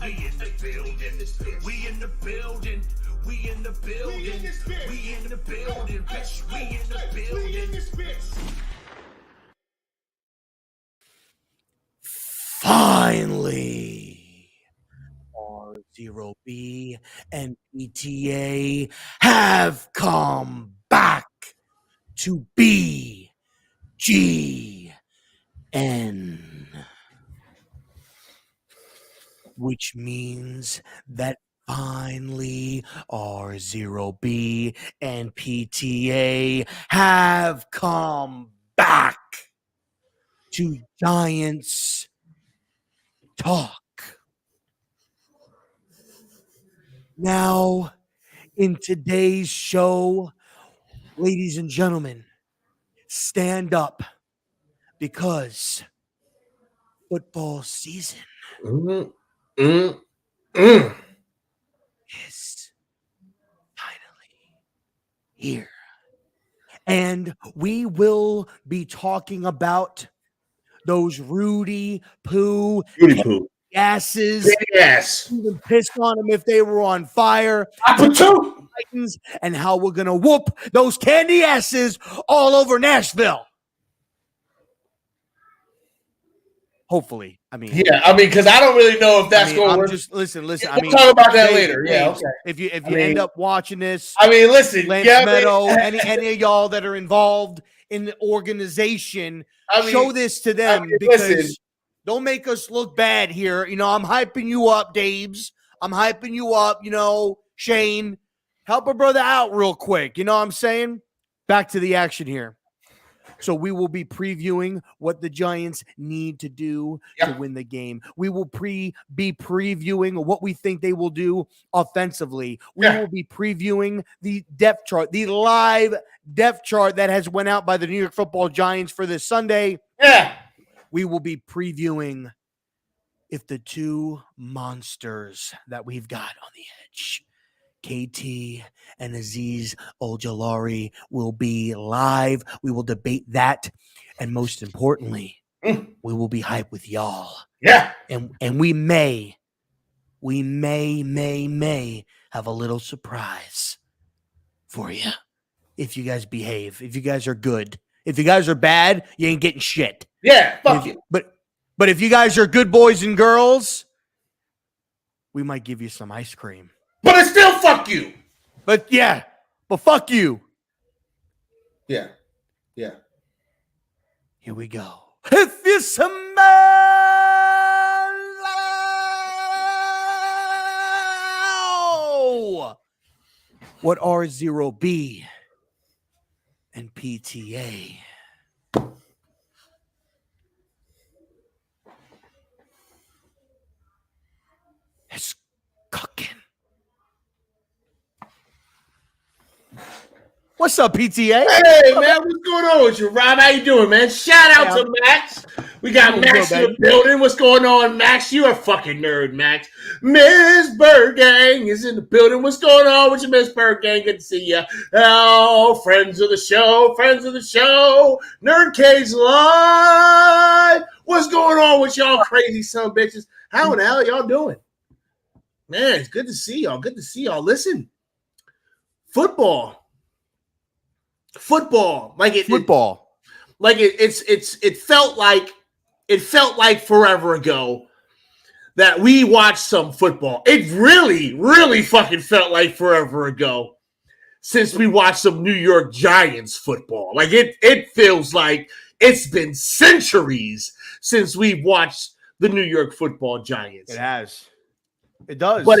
We in the building. We in the building. We in the building. We in the building, bitch. We in the building. Finally, RZeroB and PTA have come back to BGN, which means that finally RZeroB and PTA have come back to Giants Talk. Now, in today's show, ladies and gentlemen, stand up because football season is finally here. And we will be talking about those Rudy Poo asses. Yes. Even pissed on them if they were on fire. Titans, and how we're going to whoop those candy asses all over Nashville. Hopefully. Because I don't really know if that's going to work. Listen. We'll talk about that later. Okay. If you end up watching this, listen, Lance Meadow, any of y'all that are involved in the organization, show this to them because don't make us look bad here. I'm hyping you up, Daves. I'm hyping you up, Shane. Help a brother out real quick. You know what I'm saying? Back to the action here. So we will be previewing what the Giants need to do to win the game. We will be previewing what we think they will do offensively. We will be previewing the depth chart, the live depth chart that has went out by the New York Football Giants for this Sunday. Yeah. We will be previewing if the two monsters that we've got on the edge, KT and Azeez Ojulari, will be live. We will debate that. And most importantly, we will be hyped with y'all. Yeah. And we may have a little surprise for you if you guys behave, if you guys are good. If you guys are bad, you ain't getting shit. Yeah, fuck you. But if you guys are good boys and girls, we might give you some ice cream. But it's still fuck you. But fuck you. Yeah. Here we go. If you smell what RZeroB and PTA is cooking. What's up, PTA? Hey, man, what's going on with you, Rob? How you doing, man? Shout out to Max. We got Max in the building. What's going on, Max? You a fucking nerd, Max. Miss Bird Gang is in the building. What's going on with you, Miss Bird Gang? Good to see you. Oh, friends of the show. Nerd Cage Live. What's going on with y'all crazy son of bitches? How in the hell y'all doing? Man, it's good to see y'all. Listen, football. It felt like forever ago that we watched some football. It really fucking felt like forever ago since we watched some New York Giants football. Like it feels like it's been centuries since we've watched the New York Football Giants. It has. It does. But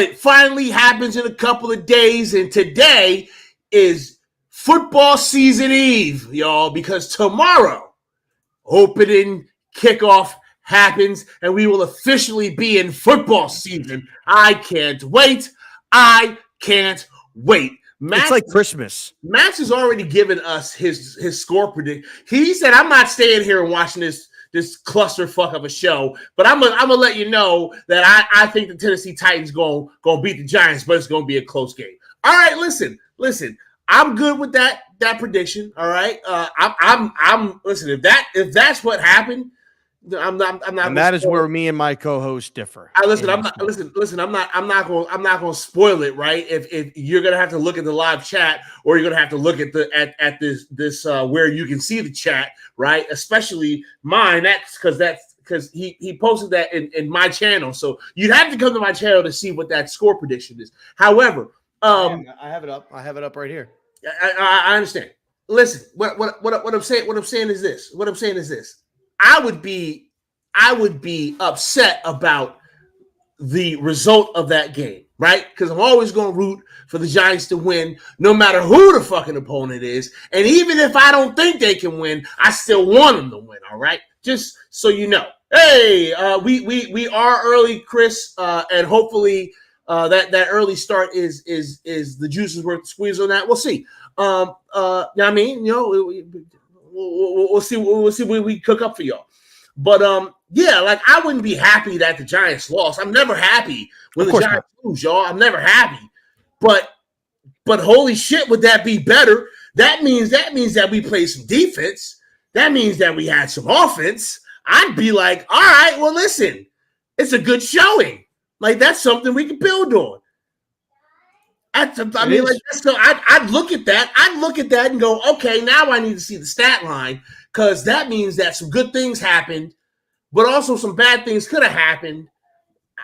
it finally happens in a couple of days, and today is football season eve, y'all, because tomorrow opening kickoff happens and we will officially be in football season. I can't wait. Max, it's like Christmas. Max has already given us his score prediction. He said, I'm not staying here and watching this clusterfuck of a show, but I'm gonna let you know that I think the Tennessee Titans gonna beat the Giants, but it's gonna be a close game. All right, listen. I'm good with that prediction. All right. I'm listen, if that's what happened, I'm not. And that is where me and my co-host differ. Listen. I'm not. Listen. I'm not going to spoil it, right? If you're going to have to look at the live chat, or you're going to have to look at this where you can see the chat, right? Especially mine. That's because he posted that in my channel. So you'd have to come to my channel to see what that score prediction is. However, I have it up. I have it up right here. I understand. Listen, what I'm saying is this. I would be upset about the result of that game, right? Because I'm always going to root for the Giants to win, no matter who the fucking opponent is. And even if I don't think they can win, I still want them to win. All right, just so you know. Hey, we are early, Chris, and hopefully that early start is the juice is worth the squeeze on that. We'll see. I mean, we'll see what we cook up for y'all. But yeah, like I wouldn't be happy that the Giants lost. I'm never happy when the Giants lose, y'all. I'm never happy. But holy shit, would that be better? That means that we played some defense. That means that we had some offense. I'd be like, all right, well, listen, it's a good showing. Like that's something we can build on. I'd look at that. I'd look at that and go, okay, now I need to see the stat line because that means that some good things happened, but also some bad things could have happened.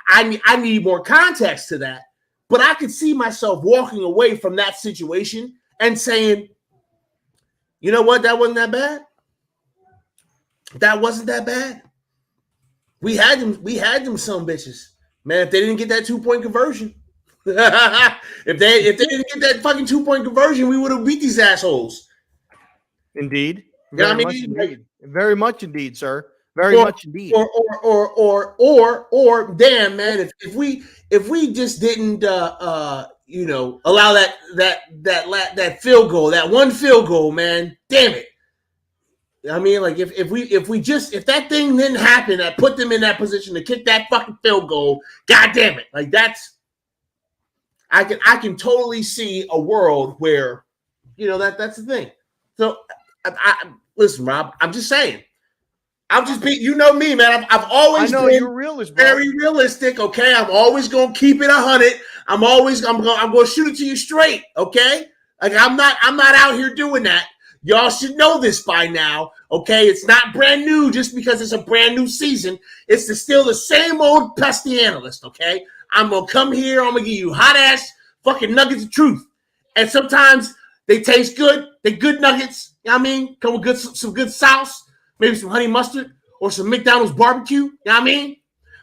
I need more context to that. But I could see myself walking away from that situation and saying, you know what, that wasn't that bad. That wasn't that bad. We had them some bitches. Man, if they didn't get that 2-point conversion. if they didn't get that fucking 2-point conversion, we would have beat these assholes. Indeed. Very much indeed. Very much indeed, sir. Very much indeed. Or damn, man, if we just didn't allow that field goal, that one field goal, man, damn it. I mean, like if that thing didn't happen that put them in that position to kick that fucking field goal, god damn it. Like I can totally see a world where, that's the thing. So I listen, Rob, I'm just saying. I'm just being, me, man. I've always been you're realist, bro. Very realistic, okay? I'm always gonna keep it 100. I'm gonna shoot it to you straight, okay? Like I'm not out here doing that. Y'all should know this by now, okay? It's not brand new just because it's a brand new season. It's still the same old pesty analyst, okay? I'm going to come here. I'm going to give you hot-ass fucking nuggets of truth. And sometimes they taste good. They're good nuggets. You know what I mean? Come with some good sauce, maybe some honey mustard or some McDonald's barbecue. You know what I mean?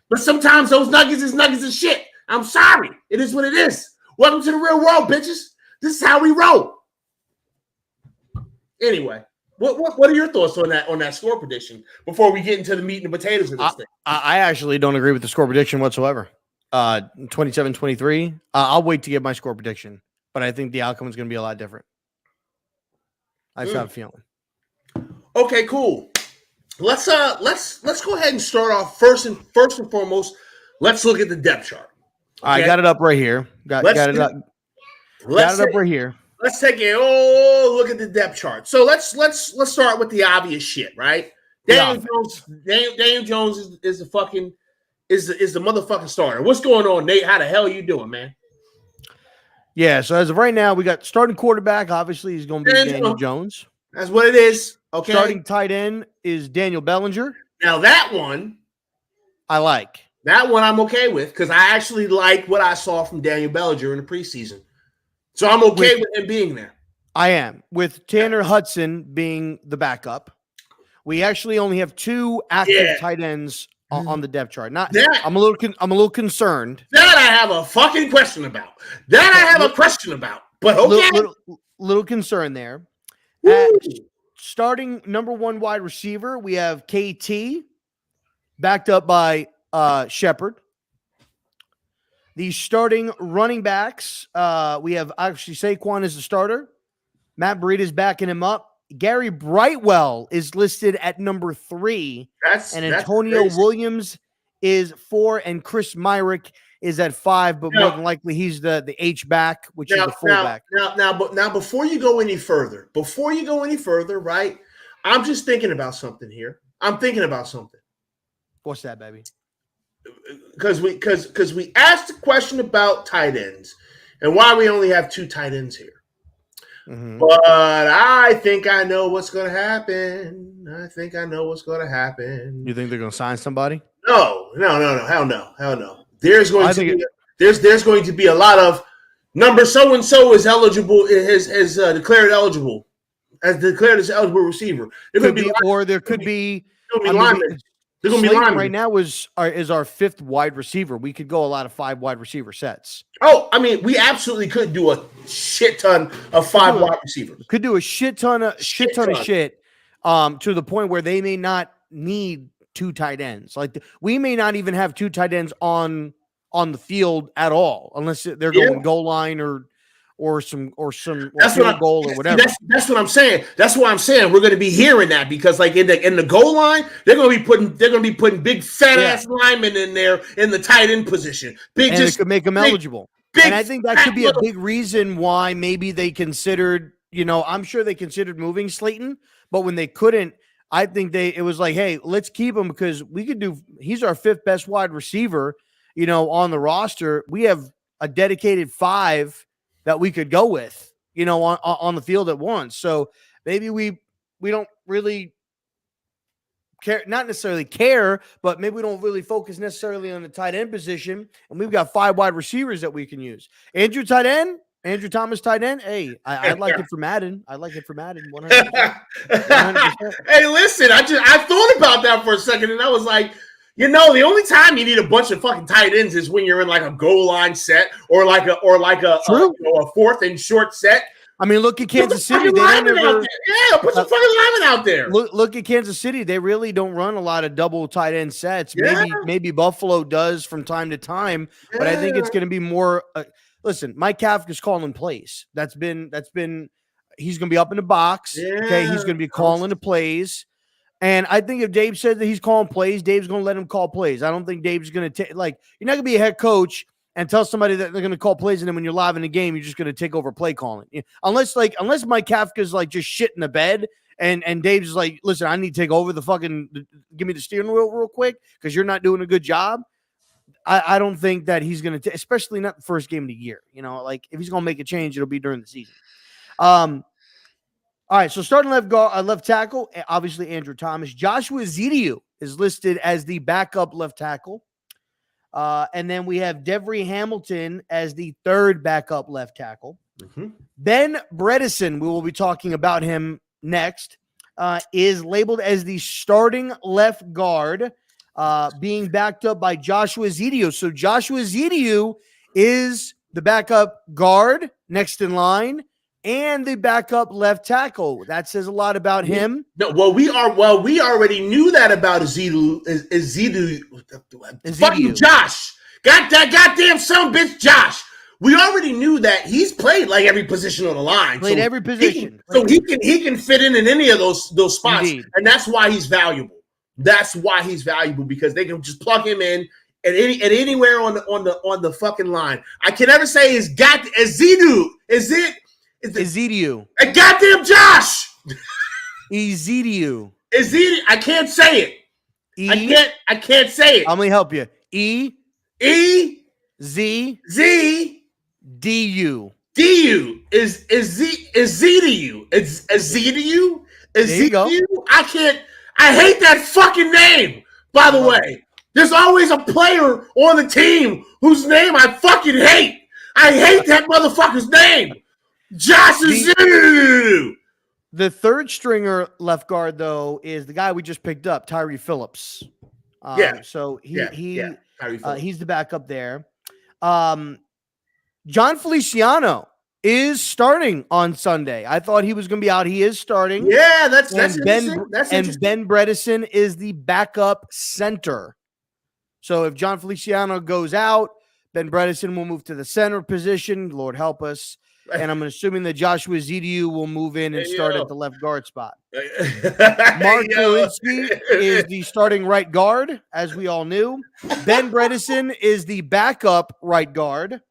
But sometimes those nuggets is nuggets of shit. I'm sorry. It is what it is. Welcome to the real world, bitches. This is how we roll. Anyway, what are your thoughts on that score prediction before we get into the meat and potatoes of this thing? I actually don't agree with the score prediction whatsoever. 27-23. I'll wait to get my score prediction, but I think the outcome is going to be a lot different. I just have a feeling. Okay, cool. Let's go ahead and start off first and foremost. Let's look at the depth chart. Okay? I got it up right here. Got it up right here. Let's take a look at the depth chart. So let's start with the obvious shit, right? Daniel Jones is the fucking is the motherfucking starter. What's going on, Nate? How the hell are you doing, man? Yeah, so as of right now, we got starting quarterback. Obviously, he's going to be Daniel Jones. That's what it is. Okay. Starting tight end is Daniel Bellinger. Now that one, I like. That one I'm okay with because I actually like what I saw from Daniel Bellinger in the preseason. So I'm okay with him being there. I am. With Tanner Hudson being the backup, we actually only have 2 active tight ends on the depth chart. I'm a little concerned. That I have a fucking question about. But okay. Little concern there. Starting number 1 wide receiver, we have KT, backed up by Shepard. The starting running backs, we have actually Saquon as the starter. Matt Breida is backing him up. Gary Brightwell is listed at number 3. And Antonio Williams is 4, and Chris Myrick is at 5, but more than likely he's the H back, which is the fullback. Now, before you go any further, right? I'm just thinking about something here. I'm thinking about something. What's that, baby? Because we asked the question about tight ends and why we only have 2 tight ends here. Mm-hmm. But I think I know what's going to happen. You think they're going to sign somebody? No. Hell no. There's going to be a lot of number so and so is eligible, has declared eligible, as declared as eligible receiver. There could be linemen. They're going to be linemen. Right now is our 5th wide receiver. We could go a lot of 5 wide receiver sets. Oh, I mean, we absolutely could do a shit ton of 5 wide receivers. Could do a shit ton of shit to the point where they may not need 2 tight ends. Like we may not even have 2 tight ends on the field at all, unless they're going goal line or some field goal or whatever. That's what I'm saying. That's why I'm saying we're going to be hearing that, because like in the goal line, they're going to be putting big fat ass linemen in there in the tight end position. It could make them eligible. And I think that could be a big reason why maybe they considered, I'm sure they considered moving Slayton, but when they couldn't, I think it was like, hey, let's keep him because he's our 5th best wide receiver, on the roster. We have a dedicated 5 that we could go with, on the field at once. So maybe we don't really care, not necessarily care, but maybe we don't really focus necessarily on the tight end position. And we've got 5 wide receivers that we can use. Andrew Thomas tight end. Hey, I'd like it for Madden. 100%. Hey, listen, I thought about that for a second, and I was like, the only time you need a bunch of fucking tight ends is when you're in like a goal line set or like a 4th and short set. I mean, look at Kansas City. Put some fucking linemen out there. Look at Kansas City. They really don't run a lot of double tight end sets. Maybe Buffalo does from time to time, but I think it's going to be more. Listen, Mike Kafka's calling plays. He's going to be up in the box. Yeah. Okay, he's going to be calling the plays. And I think if Dave said that he's calling plays, Dave's going to let him call plays. I don't think Dave's going to take, like, you're not going to be a head coach and tell somebody that they're going to call plays, and then when you're live in the game, you're just going to take over play calling. Unless Mike Kafka's like just shit in the bed and Dave's like, listen, I need to take over give me the steering wheel real quick because you're not doing a good job. I don't think that he's going to, especially not the first game of the year. Like if he's going to make a change, it'll be during the season. All right, so starting left tackle, obviously Andrew Thomas. Joshua Zedio is listed as the backup left tackle. And then we have Devery Hamilton as the 3rd backup left tackle. Mm-hmm. Ben Bredesen, we will be talking about him next, is labeled as the starting left guard, being backed up by Joshua Zedio. So Joshua Zedio is the backup guard next in line, and the backup left tackle. That says a lot about him. No, we already knew that about Ezedu. Fucking Josh. Got that goddamn son bitch Josh. We already knew that he's played like every position on the line. Played every position. He can fit in any of those spots. Indeed. And that's why he's valuable. Because they can just plug him in at anywhere on the fucking line. I can never say Ezedu. Ezedio. A goddamn Josh. Ezedio. I can't say it. I can't say it. I'm gonna help you. E Z D U. Is Ezedio. It's Ezedio. I hate that fucking name, by the way. There's always a player on the team whose name I fucking hate. I hate that motherfucker's name. Josh Ezedio. The 3rd stringer left guard, though, is the guy we just picked up, Tyree Phillips. So he's the backup there. John Feliciano is starting on Sunday. I thought he was going to be out. He is starting. Yeah, that's interesting. And Ben Bredesen is the backup center. So if John Feliciano goes out, Ben Bredesen will move to the center position. Lord help us. And I'm assuming that Joshua Zedio will move in and start at the left guard spot. Mark Lewinsky is the starting right guard, as we all knew. Ben Bredesen is the backup right guard.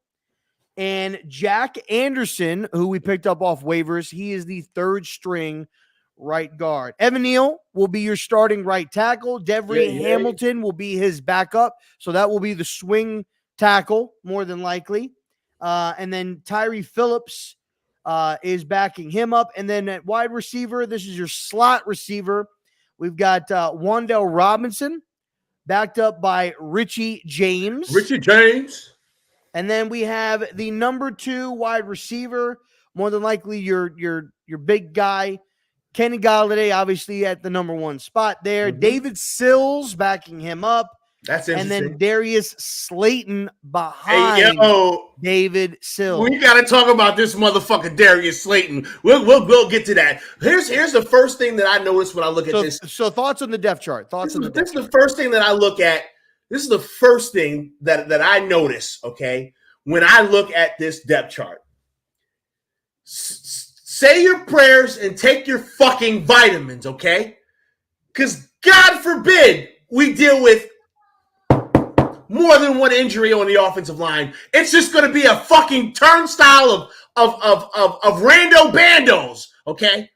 And Jack Anderson, who we picked up off waivers, he is the 3rd string right guard. Evan Neal will be your starting right tackle. Devery Hamilton will be his backup. So that will be the swing tackle, more than likely. And then Tyree Phillips is backing him up. And then at wide receiver, this is your slot receiver. We've got Wan'Dale Robinson, backed up by Richie James. And then we have the number 2 wide receiver, more than likely your big guy, Kenny Golladay, obviously at the number 1 spot there. Mm-hmm. David Sills backing him up. That's interesting. And then Darius Slayton behind David Sills. We got to talk about this motherfucker Darius Slayton. We'll get to that. Here's the first thing that I noticed when I look at this. So thoughts on the depth chart. This is the first thing that I look at. This is the first thing that I notice, okay, when I look at this depth chart. Say your prayers and take your fucking vitamins, okay? Because God forbid we deal with more than one injury on the offensive line. It's just going to be a fucking turnstile of rando bandos, okay?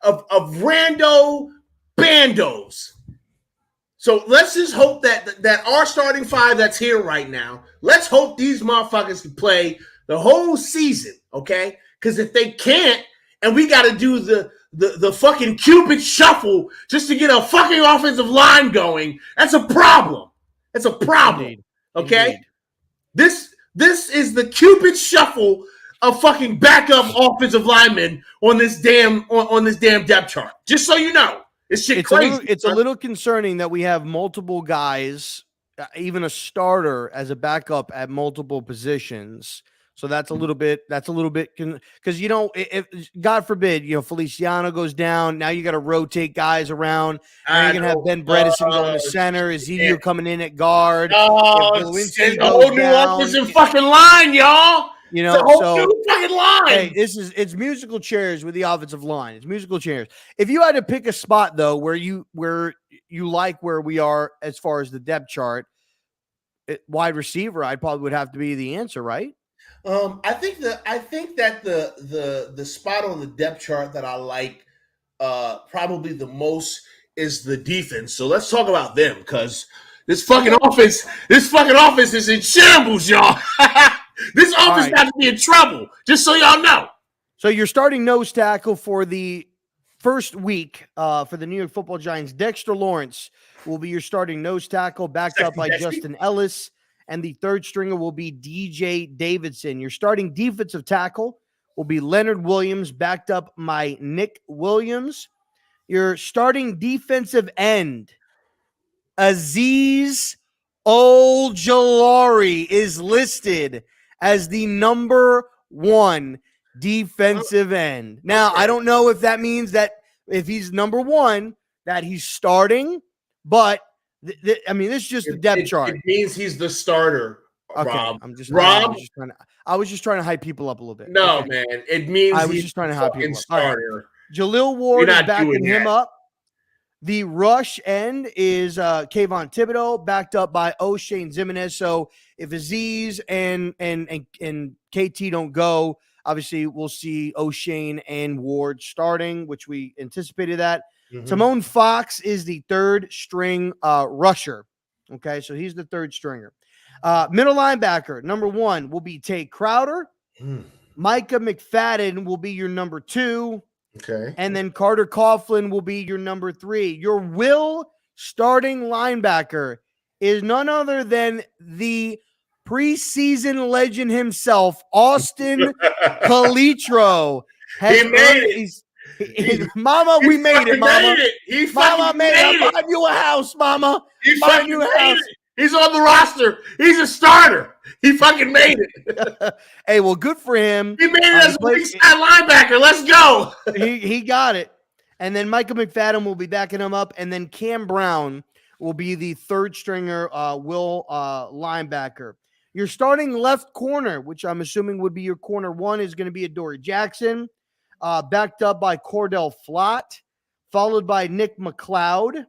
Of rando bandos. So let's just hope that our starting 5 that's here right now, let's hope these motherfuckers can play the whole season, okay? Because if they can't, and we got to do the fucking Cupid shuffle just to get a fucking offensive line going, that's a problem. It's a problem. Indeed. Okay? Indeed. This is the Cupid shuffle of fucking backup offensive linemen on this damn depth chart. Just so you know. It's crazy. It's a little concerning that we have multiple guys, even a starter as a backup at multiple positions. So that's a little bit because if God forbid, Feliciano goes down, now you got to rotate guys around. Now you're gonna have Ben Bredesen going to center, Ezekiel coming in at guard. It's a whole new offensive fucking line, y'all. It's a whole new fucking line. Hey, it's musical chairs with the offensive line. It's musical chairs. If you had to pick a spot though where you like where we are as far as the depth chart, wide receiver, I probably would have to be the answer, right? I think that the spot on the depth chart that I like probably the most is the defense. So let's talk about them because this fucking offense is in shambles, y'all. This offense got to be in trouble, just so y'all know. So you're starting nose tackle for the first week for the New York Football Giants. Dexter Lawrence will be your starting nose tackle, backed up by Justin Ellis. And the third stringer will be DJ Davidson. Your starting defensive tackle will be Leonard Williams, backed up by Nick Williams. Your starting defensive end, Azeez Ojulari, is listed as the number 1 defensive end. Now, I don't know if that means that if he's number 1, that he's starting, but this is just the depth chart. It means he's the starter, okay, Rob. I was just trying to hype people up a little bit. No, okay. Man. It means I was just trying to hype people up. Starter. Right. Jaleel Ward is backing him up. The rush end is Kayvon Thibodeau, backed up by O'Shane Ximines. So if Azeez and KT don't go, obviously we'll see O'Shane and Ward starting, which we anticipated that. Mm-hmm. Timon Fox is the third string rusher. Okay, so he's the third stringer. Middle linebacker, number 1 will be Tay Crowder. Micah McFadden will be your number 2. Okay. And then Carter Coughlin will be your number 3. Your will starting linebacker is none other than the preseason legend himself, Austin Calitro. Mama, we made it, Mama. Mama made it. I'm buying you a house, Mama. Buying you a house. He's on the roster. He's a starter. He fucking made it. Hey, well, good for him. He made it as a weak side linebacker. Let's go. He got it. And then Micah McFadden will be backing him up. And then Cam Brown will be the third stringer linebacker. Your starting left corner, which I'm assuming would be your corner 1, is going to be Adoree Jackson, backed up by Cordell Flott, followed by Nick McLeod.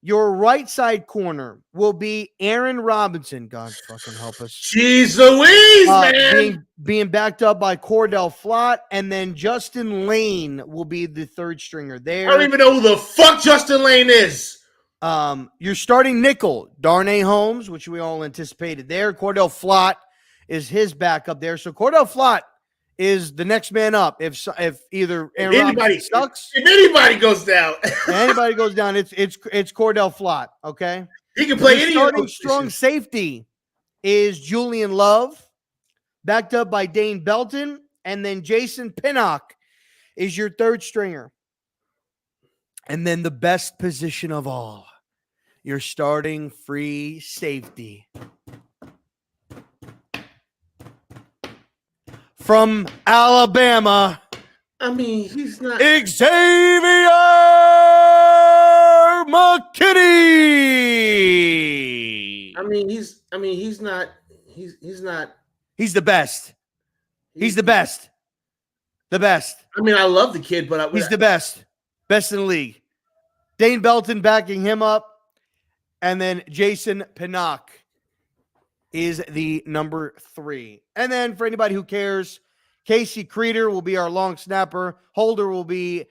Your right side corner will be Aaron Robinson. God fucking help us. Jeez Louise, man. Being backed up by Cordell Flott, and then Justin Lane will be the third stringer there. I don't even know who the fuck Justin Lane is. You're starting nickel, Darnay Holmes, which we all anticipated there. Cordell Flott is his backup there. So Cordell Flott is the next man up. If either Aaron Robinson sucks, if anybody goes down, it's Cordell Flott. Okay, he can play any. Starting strong safety is Julian Love, backed up by Dane Belton, and then Jason Pinnock is your third stringer. And then the best position of all, your starting free safety. From Alabama. I mean, he's not Xavier McKinney. He's not. He's the best. He's the best. The best. I mean, I love the kid, but he's the best. Best in the league. Dane Belton backing him up. And then Jason Pinnock is the number 3. And then for anybody who cares, Casey Creeder will be our long snapper. Holder will be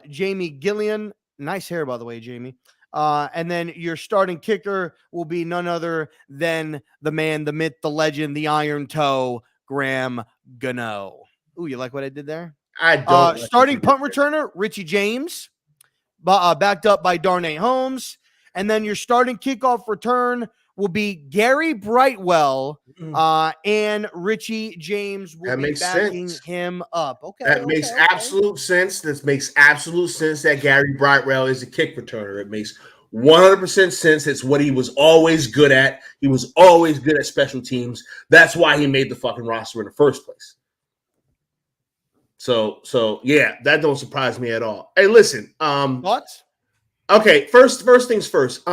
Jamie Gillian. Nice hair, by the way, Jamie. And then your starting kicker will be none other than the man, the myth, the legend, the Iron Toe, Graham Gano. Ooh, you like what I did there? I don't. Starting punt returner, Richie James, backed up by Darnay Holmes. And then your starting kickoff return will be Gary Brightwell, and Richie James will be backing him up. Okay. That makes absolute sense. This makes absolute sense that Gary Brightwell is a kick returner. It makes 100% sense. It's what he was always good at. He was always good at special teams. That's why he made the fucking roster in the first place. So yeah, that don't surprise me at all. Hey, listen. Thoughts? Okay, first things first.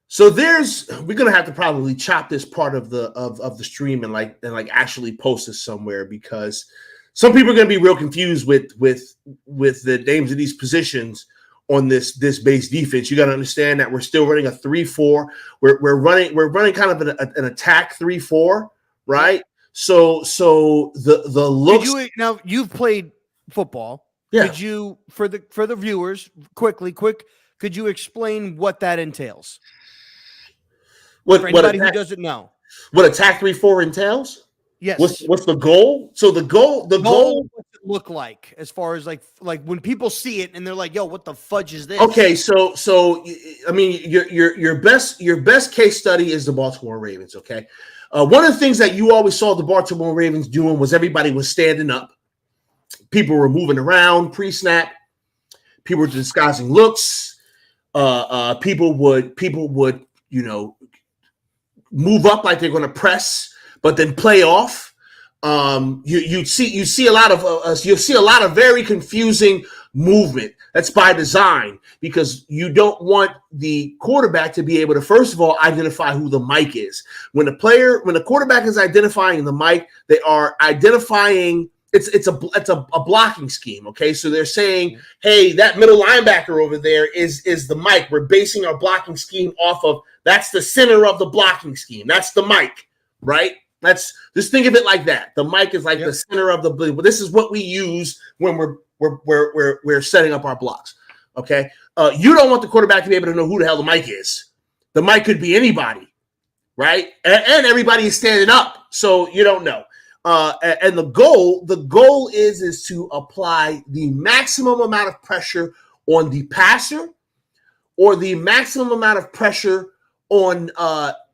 So we're gonna have to probably chop this part of the stream and like actually post this somewhere, because some people are gonna be real confused with the names of these positions on this base defense. You got to understand that we're still running a 3-4. We're running kind of an attack 3-4, right? So the looks. Now you've played football. Yeah. Could you, for the viewers, quick, could you explain what that entails? For anybody who doesn't know, what attack 3-4 entails? Yes. What's the goal? So the goal. What's it look like as far as like when people see it and they're like, "Yo, what the fudge is this?" Okay, so I mean, your best case study is the Baltimore Ravens. Okay, one of the things that you always saw the Baltimore Ravens doing was everybody was standing up. People were moving around pre-snap. People were disguising looks. People would move up like they're going to press, but then play off. You see a lot of very confusing movement. That's by design, because you don't want the quarterback to be able to, first of all, identify who the mic is. When the quarterback is identifying the mic, they are identifying. It's a blocking scheme. Okay, so they're saying, hey, that middle linebacker over there is the mic. We're basing our blocking scheme off of, that's the center of the blocking scheme. That's the mic, right? Just think of it like that. The mic is like the center of the. But this is what we use when we're setting up our blocks. Okay, you don't want the quarterback to be able to know who the hell the mic is. The mic could be anybody, right? And everybody is standing up, so you don't know. And the goal is to apply the maximum amount of pressure on the passer, or the maximum amount of pressure on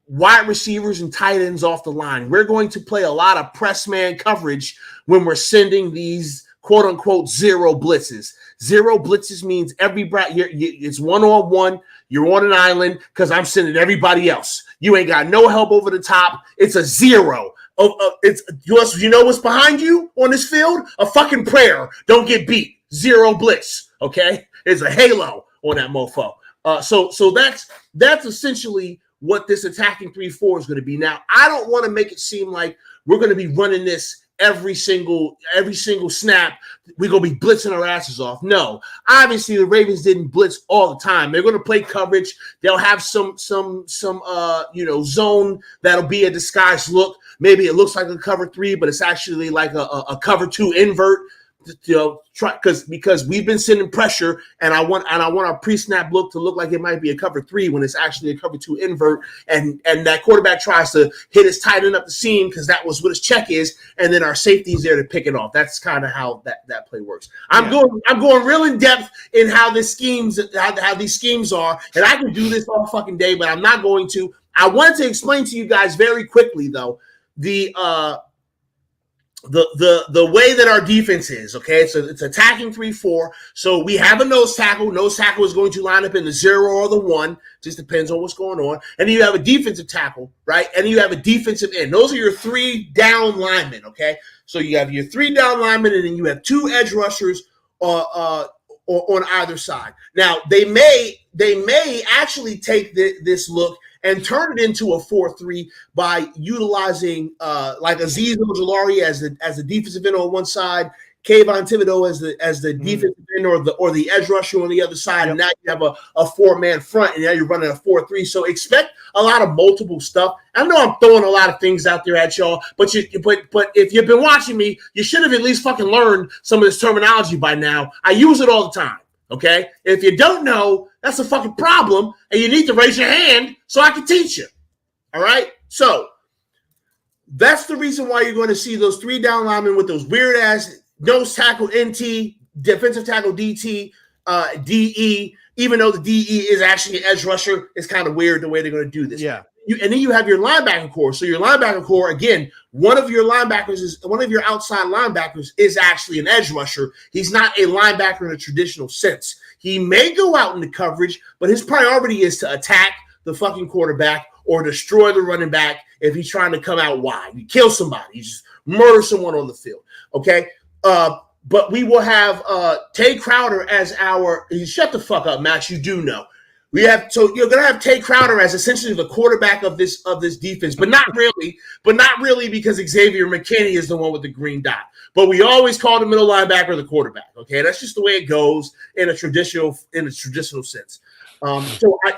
wide receivers and tight ends off the line. We're going to play a lot of press man coverage when we're sending these quote unquote zero blitzes. Zero blitzes means it's one-on-one. You're on an island because I'm sending everybody else. You ain't got no help over the top. It's a zero. You know what's behind you on this field? A fucking prayer. Don't get beat. Zero blitz. Okay, it's a halo on that mofo. So that's essentially what this attacking 3-4 is going to be. Now, I don't want to make it seem like we're going to be running this every single snap we're going to be blitzing our asses off. No, obviously the Ravens didn't blitz all the time. They're going to play coverage. They'll have some zone that'll be a disguised look. Maybe it looks like a cover 3, but it's actually like a cover 2 invert. Because we've been sending pressure, and I want our pre-snap look to look like it might be a cover 3 when it's actually a cover 2 invert, and that quarterback tries to hit his tight end up the seam because that was what his check is, and then our safety's there to pick it off. That's kind of how that play works. I'm going real in depth in how these schemes are, and I can do this all fucking day, but I'm not going to. I wanted to explain to you guys very quickly though the way that our defense is, okay? So it's attacking 3-4. So we have a nose tackle. Nose tackle is going to line up in the 0 or the 1. Just depends on what's going on. And then you have a defensive tackle, right? And then you have a defensive end. Those are your 3 down linemen, okay? So you have your 3 down linemen, and then you have 2 edge rushers on either side. Now, they may actually take this look and turn it into a 4-3 by utilizing like Azeez Ojulari as the defensive end on one side, Kayvon Thibodeau as the defensive end or the edge rusher on the other side, and now you have a 4-man front, and now you're running a 4-3. So expect a lot of multiple stuff. I know I'm throwing a lot of things out there at y'all, but if you've been watching me, you should have at least fucking learned some of this terminology by now. I use it all the time. Okay, if you don't know, that's a fucking problem, and you need to raise your hand so I can teach you. All right, so that's the reason why you're going to see those 3 down linemen with those weird ass nose tackle NT, defensive tackle DT, DE. Even though the DE is actually an edge rusher, it's kind of weird the way they're going to do this. Yeah. And then you have your linebacker core. So your linebacker core, again, one of your outside linebackers is actually an edge rusher. He's not a linebacker in a traditional sense. He may go out into coverage, but his priority is to attack the fucking quarterback or destroy the running back if he's trying to come out wide. You kill somebody. You just murder someone on the field. Okay? But we will have Tay Crowder as our – shut the fuck up, Max. You do know. So you're gonna have Tay Crowder as essentially the quarterback of this defense, but not really because Xavier McKinney is the one with the green dot. But we always call the middle linebacker the quarterback. Okay, that's just the way it goes in a traditional sense.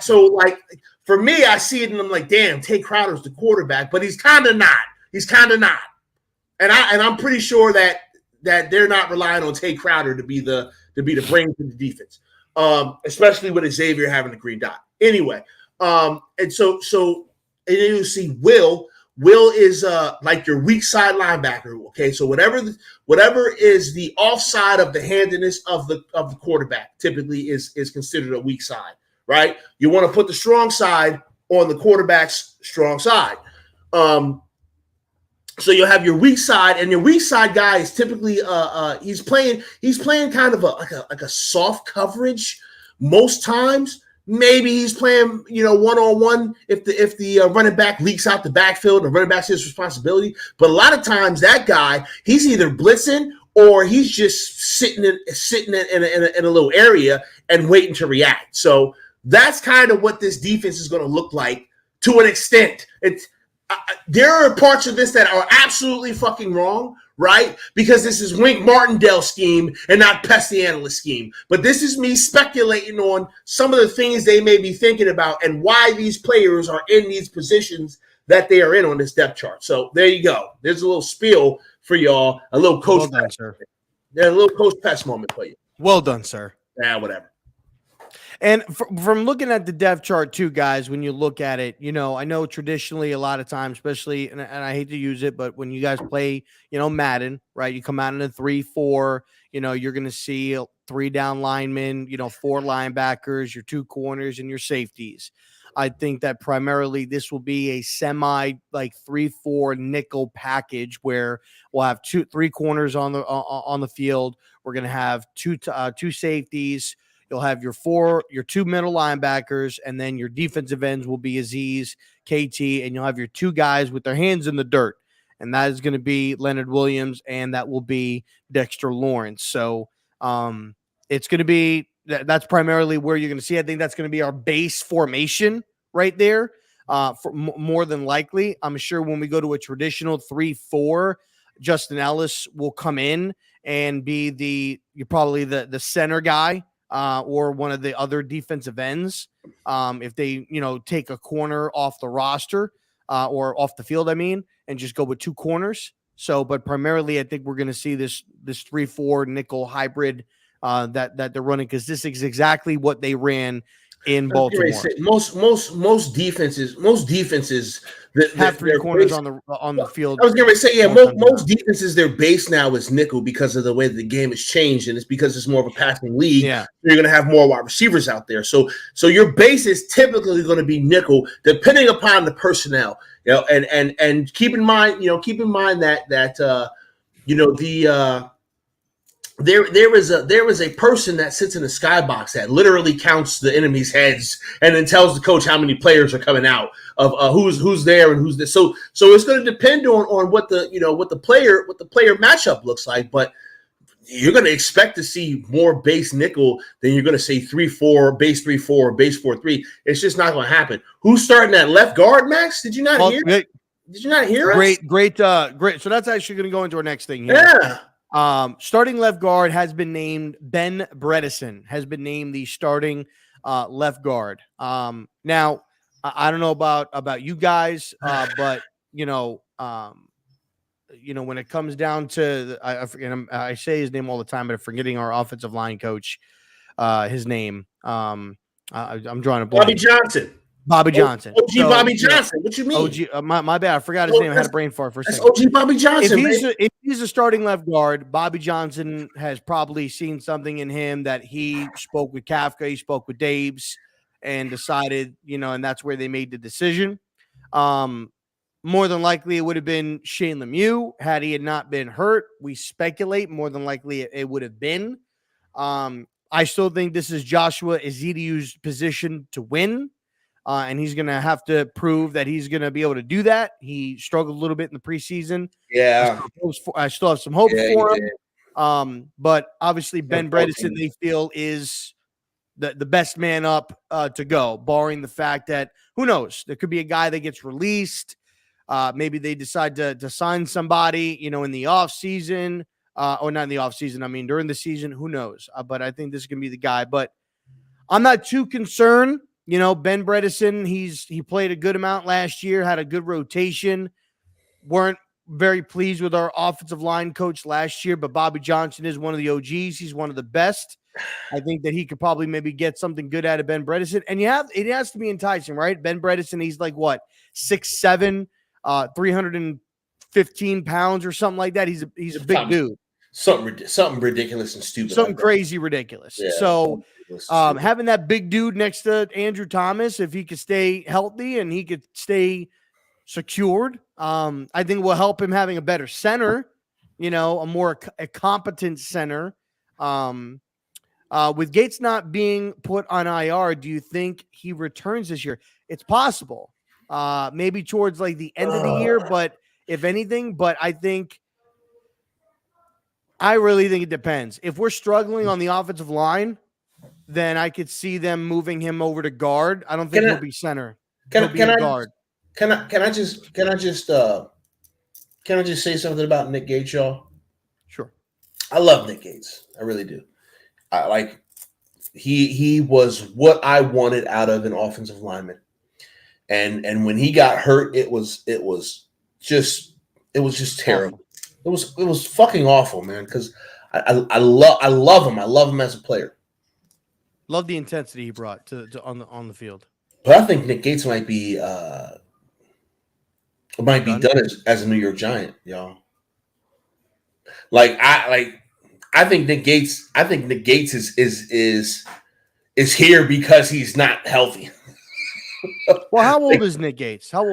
So like for me, I see it and I'm like, damn, Tay Crowder's the quarterback, but he's kind of not. And I'm pretty sure that they're not relying on Tay Crowder to be the brain to the defense. Especially with Xavier having the green dot. Anyway, and then you see Will is like your weak side linebacker. Okay, so whatever is the offside of the handedness of the quarterback typically is considered a weak side, right? You want to put the strong side on the quarterback's strong side. So you'll have your weak side, and your weak side guy is typically he's playing kind of like a soft coverage most times. Maybe he's playing one-on-one if the running back leaks out the backfield and the running back's his responsibility. But a lot of times that guy, he's either blitzing or he's just sitting in a little area and waiting to react. So that's kind of what this defense is going to look like to an extent. There are parts of this that are absolutely fucking wrong, right? Because this is Wink Martindale scheme and not Pest the Analyst scheme. But this is me speculating on some of the things they may be thinking about and why these players are in these positions that they are in on this depth chart. So there you go. There's a little spiel for y'all, a little Coach Pest. Sir. Yeah, a little Coach Pest moment for you. Well done, sir. Yeah, whatever. And from looking at the depth chart too, guys, when you look at it, I know traditionally a lot of times, especially, and I hate to use it, but when you guys play, Madden, right? You come out in a 3-4, you're going to see 3 down linemen, 4 linebackers, your 2 corners, and your safeties. I think that primarily this will be a semi like 3-4 nickel package where we'll have 3 corners on the field. We're going to have 2 safeties. You'll have your 2 middle linebackers, and then your defensive ends will be Azeez, KT, and you'll have your 2 guys with their hands in the dirt. And that is going to be Leonard Williams, and that will be Dexter Lawrence. So it's going to be that's primarily where you're going to see. I think that's going to be our base formation right there. For more than likely, I'm sure when we go to a traditional 3-4, Justin Ellis will come in and be probably the center guy or one of the other defensive ends. If they, take a corner off the roster or off the field, and just go with two corners. So, but primarily, I think we're going to see this 3-4 nickel hybrid that they're running, because this is exactly what they ran in Baltimore. Most defenses that have three corners on the field. I was going to say, most defenses, their base now is nickel because of the way the game has changed, and it's because it's more of a passing league. Yeah, you're going to have more wide receivers out there. So your base is typically going to be nickel, depending upon the personnel. And keep in mind that there is a person that sits in the skybox that literally counts the enemy's heads and then tells the coach how many players are coming out of who's there and who's there. So it's going to depend on what the player matchup looks like, but you're going to expect to see more base nickel than you're going to see 3-4, base 3-4, base 4-3. It's just not going to happen. Who's starting at left guard, Max? Did you not hear? Did you not hear us? Great. So that's actually going to go into our next thing here. Yeah. Starting left guard has been named Ben Bredesen, has been named the starting left guard. Now, I don't know about you guys, but when it comes down to, I say his name all the time, but I'm forgetting our offensive line coach, his name. I'm drawing a blank. Bobby Johnson. OG Bobby Johnson. What you mean? OG, my bad. I forgot his name. I had a brain fart for a second. OG Bobby Johnson. If he's a starting left guard, Bobby Johnson has probably seen something in him that he spoke with Kafka, he spoke with Daves, and decided, and that's where they made the decision. More than likely, it would have been Shane Lemieux had he had not been hurt. We speculate more than likely it would have been. I still think this is Joshua Ezekiel's position to win. And he's going to have to prove that he's going to be able to do that. He struggled a little bit in the preseason. Yeah. I still have some hope for him. But obviously Ben Bredesen, they feel, is the best man up to go, barring the fact that, who knows, there could be a guy that gets released. Maybe they decide to sign somebody, in the offseason, or not in the offseason. During the season, who knows? But I think this is going to be the guy. But I'm not too concerned. Ben Bredesen, he played a good amount last year, had a good rotation. Weren't very pleased with our offensive line coach last year, but Bobby Johnson is one of the OGs. He's one of the best. I think that he could probably maybe get something good out of Ben Bredesen. And it has to be enticing, right? Ben Bredesen, he's like what, 6'7", 315 pounds or something like that. He's a big dude. Something ridiculous and stupid. Something crazy ridiculous. Yeah, so having that big dude next to Andrew Thomas, if he could stay healthy and he could stay secured, I think will help him having a better center, a more competent center. With Gates not being put on IR, do you think he returns this year? It's possible. Maybe towards like the end of the year, but if anything, I really think it depends. If we're struggling on the offensive line, then I could see them moving him over to guard. I don't think he'll be center. Can I just say something about Nick Gates, y'all? Sure. I love Nick Gates. I really do. He was what I wanted out of an offensive lineman. And when he got hurt, it was just terrible. It was fucking awful, man, because I love him. I love him as a player. Love the intensity he brought to on the field. But I think Nick Gates might be done as a New York Giant, y'all. I think Nick Gates is here because he's not healthy. Well, how old is Nick Gates? I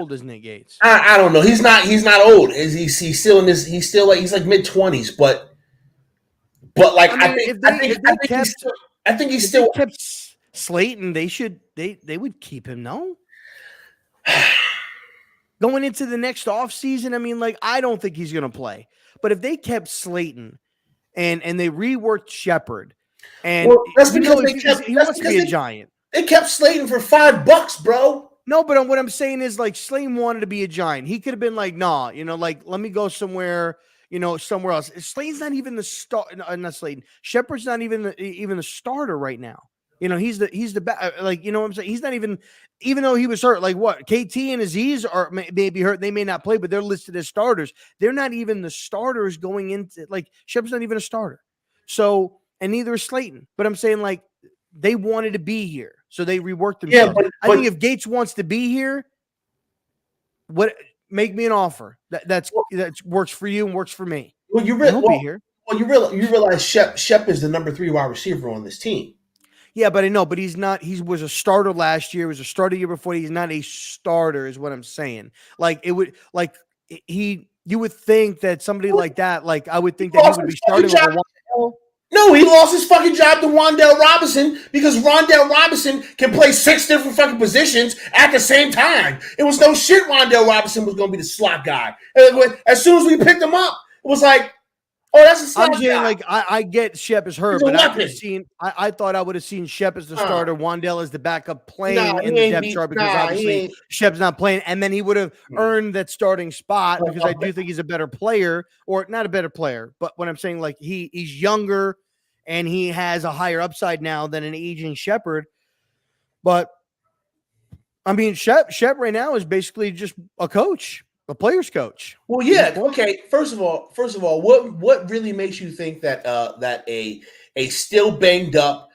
don't know. He's not old. He's still in this? He's like mid-20s, but I think he's still kept Slayton. They would keep him, no? Going into the next offseason, I don't think he's going to play. But if they kept Slayton and they reworked Shepard, and that's because he wants to be a Giant. They kept Slayton for $5, bro. No, but what I'm saying is, like, Slayton wanted to be a Giant. He could have been like, nah, let me go somewhere, somewhere else. Slayton's not even the start. Not Slayton. Shepard's not even the starter right now. He's the like, what I'm saying? He's not even though he was hurt, like what? KT and Aziz are maybe hurt. They may not play, but they're listed as starters. They're not even the starters going into, like, Shepard's not even a starter. So, and neither is Slayton. But I'm saying, like, they wanted to be here, so they reworked themselves. Yeah, I think if Gates wants to be here, make me an offer that works for you and works for me. Well, he'll be here. Well, you realize Shep is the number 3 wide receiver on this team. Yeah, but I know, but he's not. He was a starter last year. He was a starter year before. He's not a starter, is what I'm saying. Like, it would, like, you would think that somebody like that, like, I would think that he would be starting over Wandale. No, he lost his fucking job to Wan'Dale Robinson because Wan'Dale Robinson can play 6 different fucking positions at the same time. It was no shit Wan'Dale Robinson was going to be the slot guy. As soon as we picked him up, it was like, oh, that's a slot guy. Like, I get Shep as hurt, but I thought I would have seen Shep as the starter, Wan'Dale as the backup playing in the depth chart, because obviously Shep's not playing, and then he would have earned that starting spot, because I do think he's a better player, or not a better player, but what I'm saying, like, he's younger and he has a higher upside now than an aging Shepard. But I mean, Shep right now is basically just a coach. A player's coach. Well, yeah. Okay. First of all, what really makes you think that that a still banged up,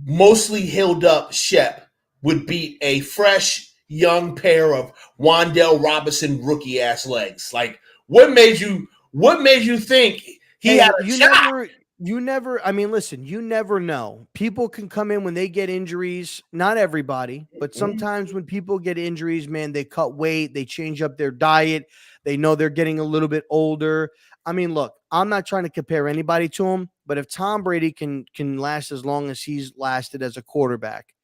mostly healed up Shep would beat a fresh young pair of Wan'Dale Robinson rookie ass legs? Like, what made you think he had a shot? I mean, listen, you never know. People can come in when they get injuries. Not everybody, but sometimes when people get injuries, man, they cut weight, they change up their diet. They know they're getting a little bit older. I mean, look, I'm not trying to compare anybody to him, but if Tom Brady can last as long as he's lasted as a quarterback,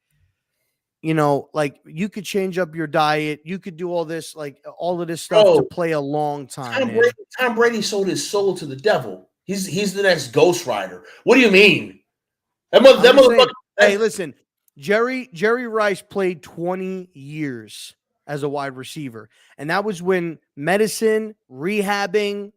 like, you could change up your diet. You could do all this, like, all of this stuff to play a long time. Tom Brady sold his soul to the devil. He's the next Ghost Rider. What do you mean? That motherfucker. Hey, listen, Jerry Rice played 20 years as a wide receiver, and that was when medicine, rehabbing,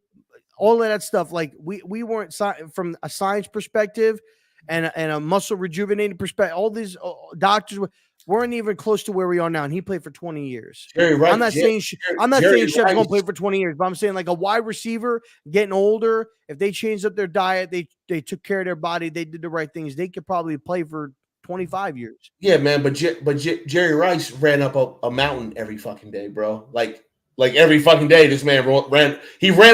all of that stuff. Like, we weren't from a science perspective and a muscle rejuvenating perspective. All these doctors weren't even close to where we are now, and he played for 20 years. I'm not saying Shep's going to play for 20 years, but I'm saying, like, a wide receiver getting older, if they changed up their diet, they took care of their body, they did the right things, they could probably play for 25 years. Yeah, man, but Jerry Rice ran up a mountain every fucking day, bro. Like every fucking day, this man ran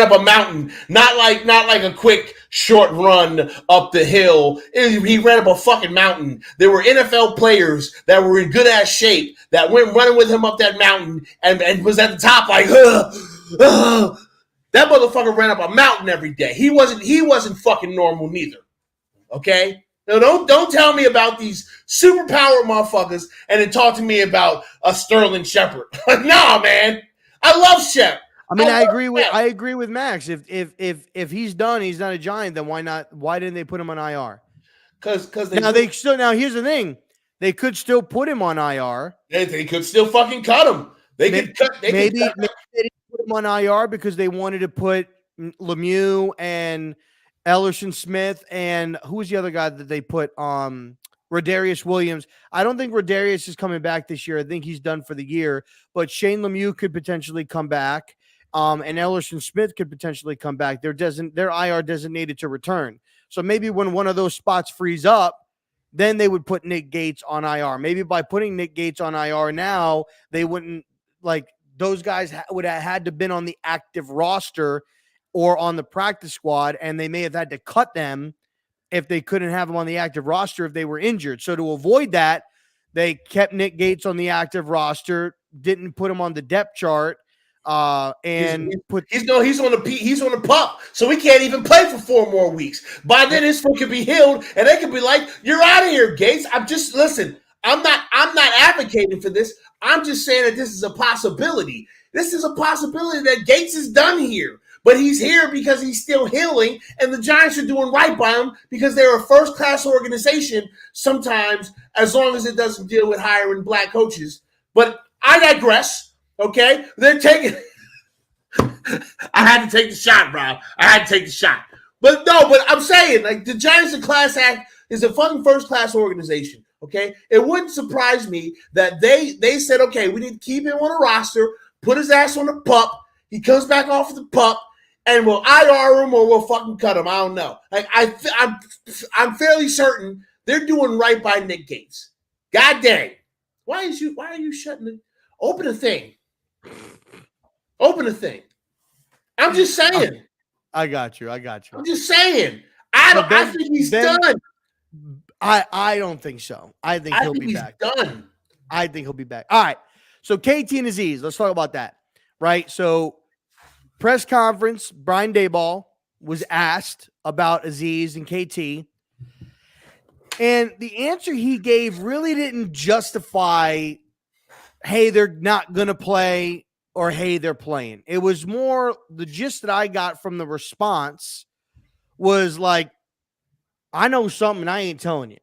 up a mountain, not like a quick short run up the hill. He ran up a fucking mountain. There were NFL players that were in good ass shape that went running with him up that mountain and was at the top like, that motherfucker ran up a mountain every day. He wasn't fucking normal neither. Okay? No, don't tell me about these superpower motherfuckers and then talk to me about a Sterling Shepard. Nah, man. I love Shep. I mean, I agree with Max. If he's done, he's not a Giant, then why not? Why didn't they put him on IR? Because now here's the thing. They could still put him on IR. They could still fucking cut him. Maybe they didn't put him on IR because they wanted to put Lemieux and Ellerson Smith, and who was the other guy that they put Rodarius Williams. I don't think Rodarius is coming back this year. I think he's done for the year, but Shane Lemieux could potentially come back. And Ellerson Smith could potentially come back. They're IR designated to return. So maybe when one of those spots frees up, then they would put Nick Gates on IR. Maybe by putting Nick Gates on IR now, they wouldn't, like, those guys would have had to been on the active roster or on the practice squad, and they may have had to cut them if they couldn't have them on the active roster if they were injured. So to avoid that, they kept Nick Gates on the active roster, didn't put him on the depth chart, he's on the pup, so he can't even play for 4 more weeks. By then, his foot could be healed, and they could be like, "You're out of here, Gates." I'm not advocating for this. I'm just saying that this is a possibility. This is a possibility that Gates is done here. But he's here because he's still healing, and the Giants are doing right by him because they're a first-class organization sometimes, as long as it doesn't deal with hiring black coaches. But I digress, okay? They're taking I had to take the shot, Rob. I had to take the shot. But I'm saying, like, the Giants and Class Act is a fucking first-class organization, okay? It wouldn't surprise me that they said, okay, we need to keep him on a roster, put his ass on the pup, he comes back off of the pup, and we'll IR him or we'll fucking cut him. I don't know. Like, I'm fairly certain they're doing right by Nick Gates. God dang. Why are you shutting it? Open the thing. Open the thing. I'm just saying. I got you. I'm just saying. I think he's done. I don't think so. I think he'll be back. Done. I think he'll be back. All right. So KT and Aziz, let's talk about that. Right. So press conference, Brian Daboll was asked about Aziz and KT. And the answer he gave really didn't justify, hey, they're not going to play, or hey, they're playing. It was more the gist that I got from the response was like, I know something I ain't telling you.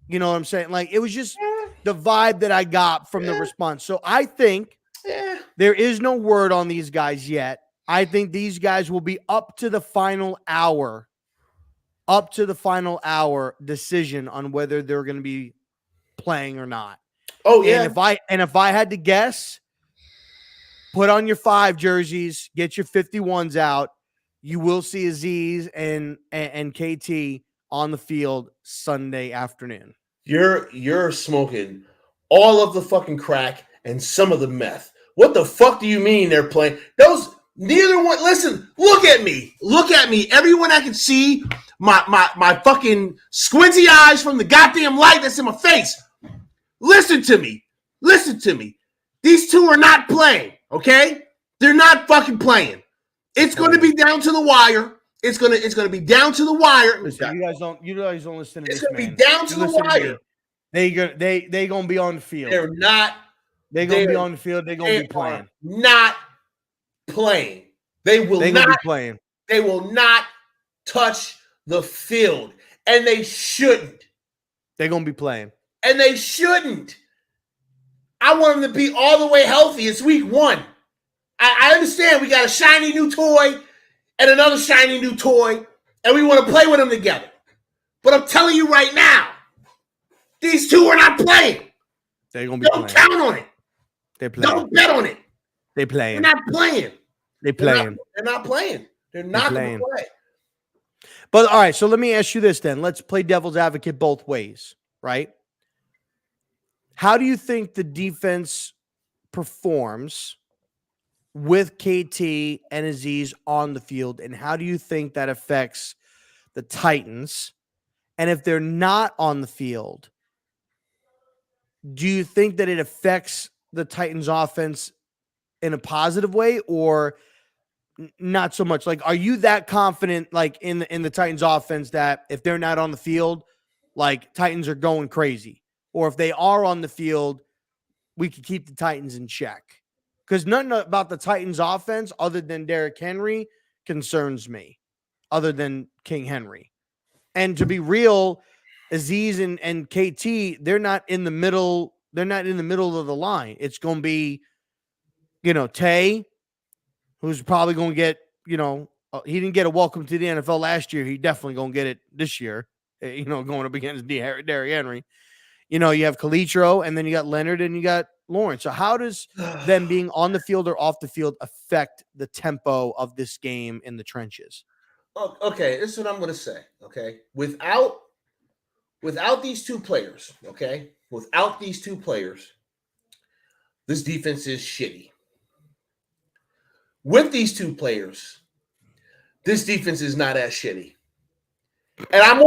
You know what I'm saying? Like, it was just the vibe that I got from the response. So I think there is no word on these guys yet. I think these guys will be up to the final hour decision on whether they're going to be playing or not. Oh, yeah. And if I had to guess, put on your 5 jerseys, get your 51s out. You will see Aziz and KT on the field Sunday afternoon. You're smoking all of the fucking crack and some of the meth. What the fuck do you mean they're playing? Neither one. Listen, look at me. Everyone I can see, my fucking squinty eyes from the goddamn light that's in my face. Listen to me. These two are not playing, okay? They're not fucking playing. It's going to be down to the wire. It's gonna be down to the wire. Listen, you guys don't listen to this. It's gonna be down to the wire. They gonna be on the field. They're not. They're gonna be on the field. They're gonna be playing. Not playing. They will not be playing. They will not touch the field, and they shouldn't. They're gonna be playing, and they shouldn't. I want them to be all the way healthy. It's week 1. I understand we got a shiny new toy and another shiny new toy, and we want to play with them together. But I'm telling you right now, these two are not playing. They're gonna be Don't count on it. They're playing. Don't bet on it. They're playing. They're not playing. They're playing. They're not playing. They're not going to play. But all right, so let me ask you this then. Let's play devil's advocate both ways, right? How do you think the defense performs with KT and Aziz on the field, and how do you think that affects the Titans? And if they're not on the field, do you think that it affects the Titans offense in a positive way or not so much? Like, are you that confident, like in the Titans offense, that if they're not on the field, like Titans are going crazy, or if they are on the field, we can keep the Titans in check? Because nothing about the Titans offense other than Derrick Henry concerns me, other than King Henry. And to be real, Aziz and KT, they're not in the middle. They're not in the middle of the line. It's going to be, Tay, who's probably going to get, he didn't get a welcome to the NFL last year. He definitely going to get it this year, going up against Derrick Henry. You have Calitro, and then you got Leonard, and you got Lawrence. So how does them being on the field or off the field affect the tempo of this game in the trenches? Okay, this is what I'm going to say, okay? Without these two players, okay? Without these two players, this defense is shitty. With these two players, this defense is not as shitty. And I'm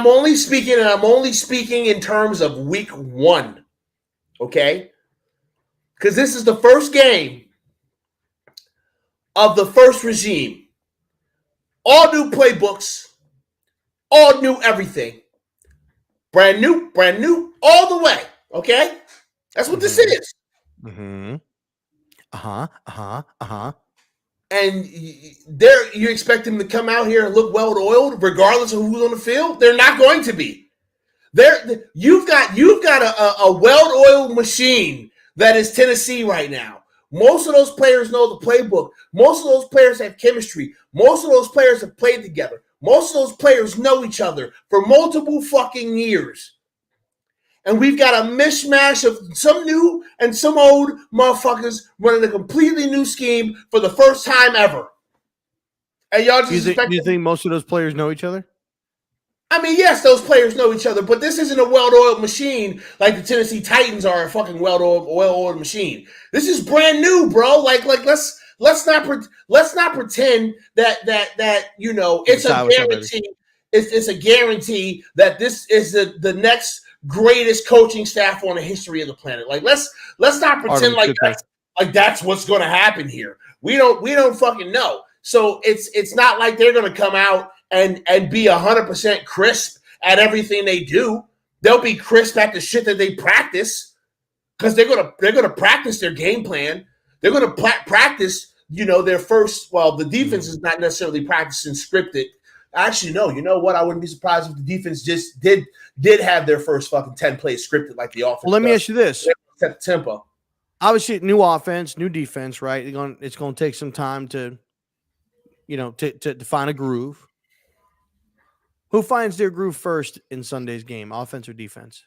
only speaking in terms of week 1. Okay? Because this is the first game of the first regime. All new playbooks, all new everything. Brand new, all the way. Okay? That's what this is. Mm-hmm. And you expect him to come out here and look well-oiled regardless of who's on the field? They're not going to be. You've got a well-oiled machine that is Tennessee right now. Most of those players know the playbook. Most of those players have chemistry. Most of those players have played together. Most of those players know each other for multiple fucking years. And we've got a mishmash of some new and some old motherfuckers running a completely new scheme for the first time ever. And y'all just do you think most of those players know each other? I mean, yes, those players know each other, but this isn't a well-oiled machine like the Tennessee Titans are a fucking well-oiled machine. This is brand new, bro. Like let's not pretend that you know it's a guarantee. It's a guarantee that this is the next greatest coaching staff on the history of the planet. Like let's not pretend that's what's going to happen here. We don't fucking know. So it's not like they're going to come out and be 100% crisp at everything they do. They'll be crisp at the shit that they practice because they're gonna practice their game plan. They're gonna practice, you know, their first. Well, the defense is not necessarily practicing scripted. Actually, no. You know what? I wouldn't be surprised if the defense just did have their first fucking 10 plays scripted like the offense. Well, let me ask you this: set the tempo. Obviously, new offense, new defense, right? It's going to take some time to, you know, to find a groove. Who finds their groove first in Sunday's game, offense or defense?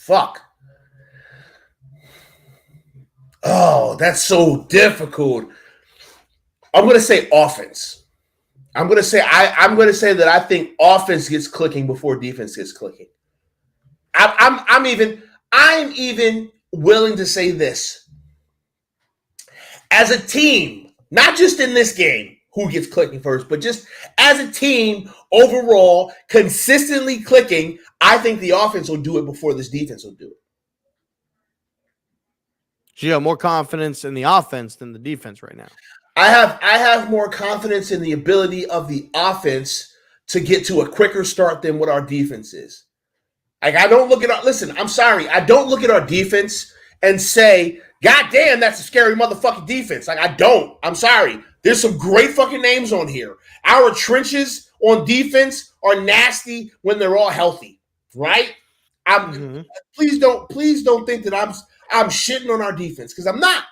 Fuck. Oh, that's so difficult. I'm going to say offense. I'm going to say that I think offense gets clicking before defense gets clicking. I'm even willing to say this. As a team, not just in this game, who gets clicking first, but just as a team overall, consistently clicking, I think the offense will do it before this defense will do it. So you have more confidence in the offense than the defense right now. I have more confidence in the ability of the offense to get to a quicker start than what our defense is. Like I don't look at I'm sorry, I don't look at our defense and say, God damn, that's a scary motherfucking defense. Like, I don't. I'm sorry. There's some great fucking names on here. Our trenches on defense are nasty when they're all healthy, right? Please don't think that I'm shitting on our defense, because I'm not.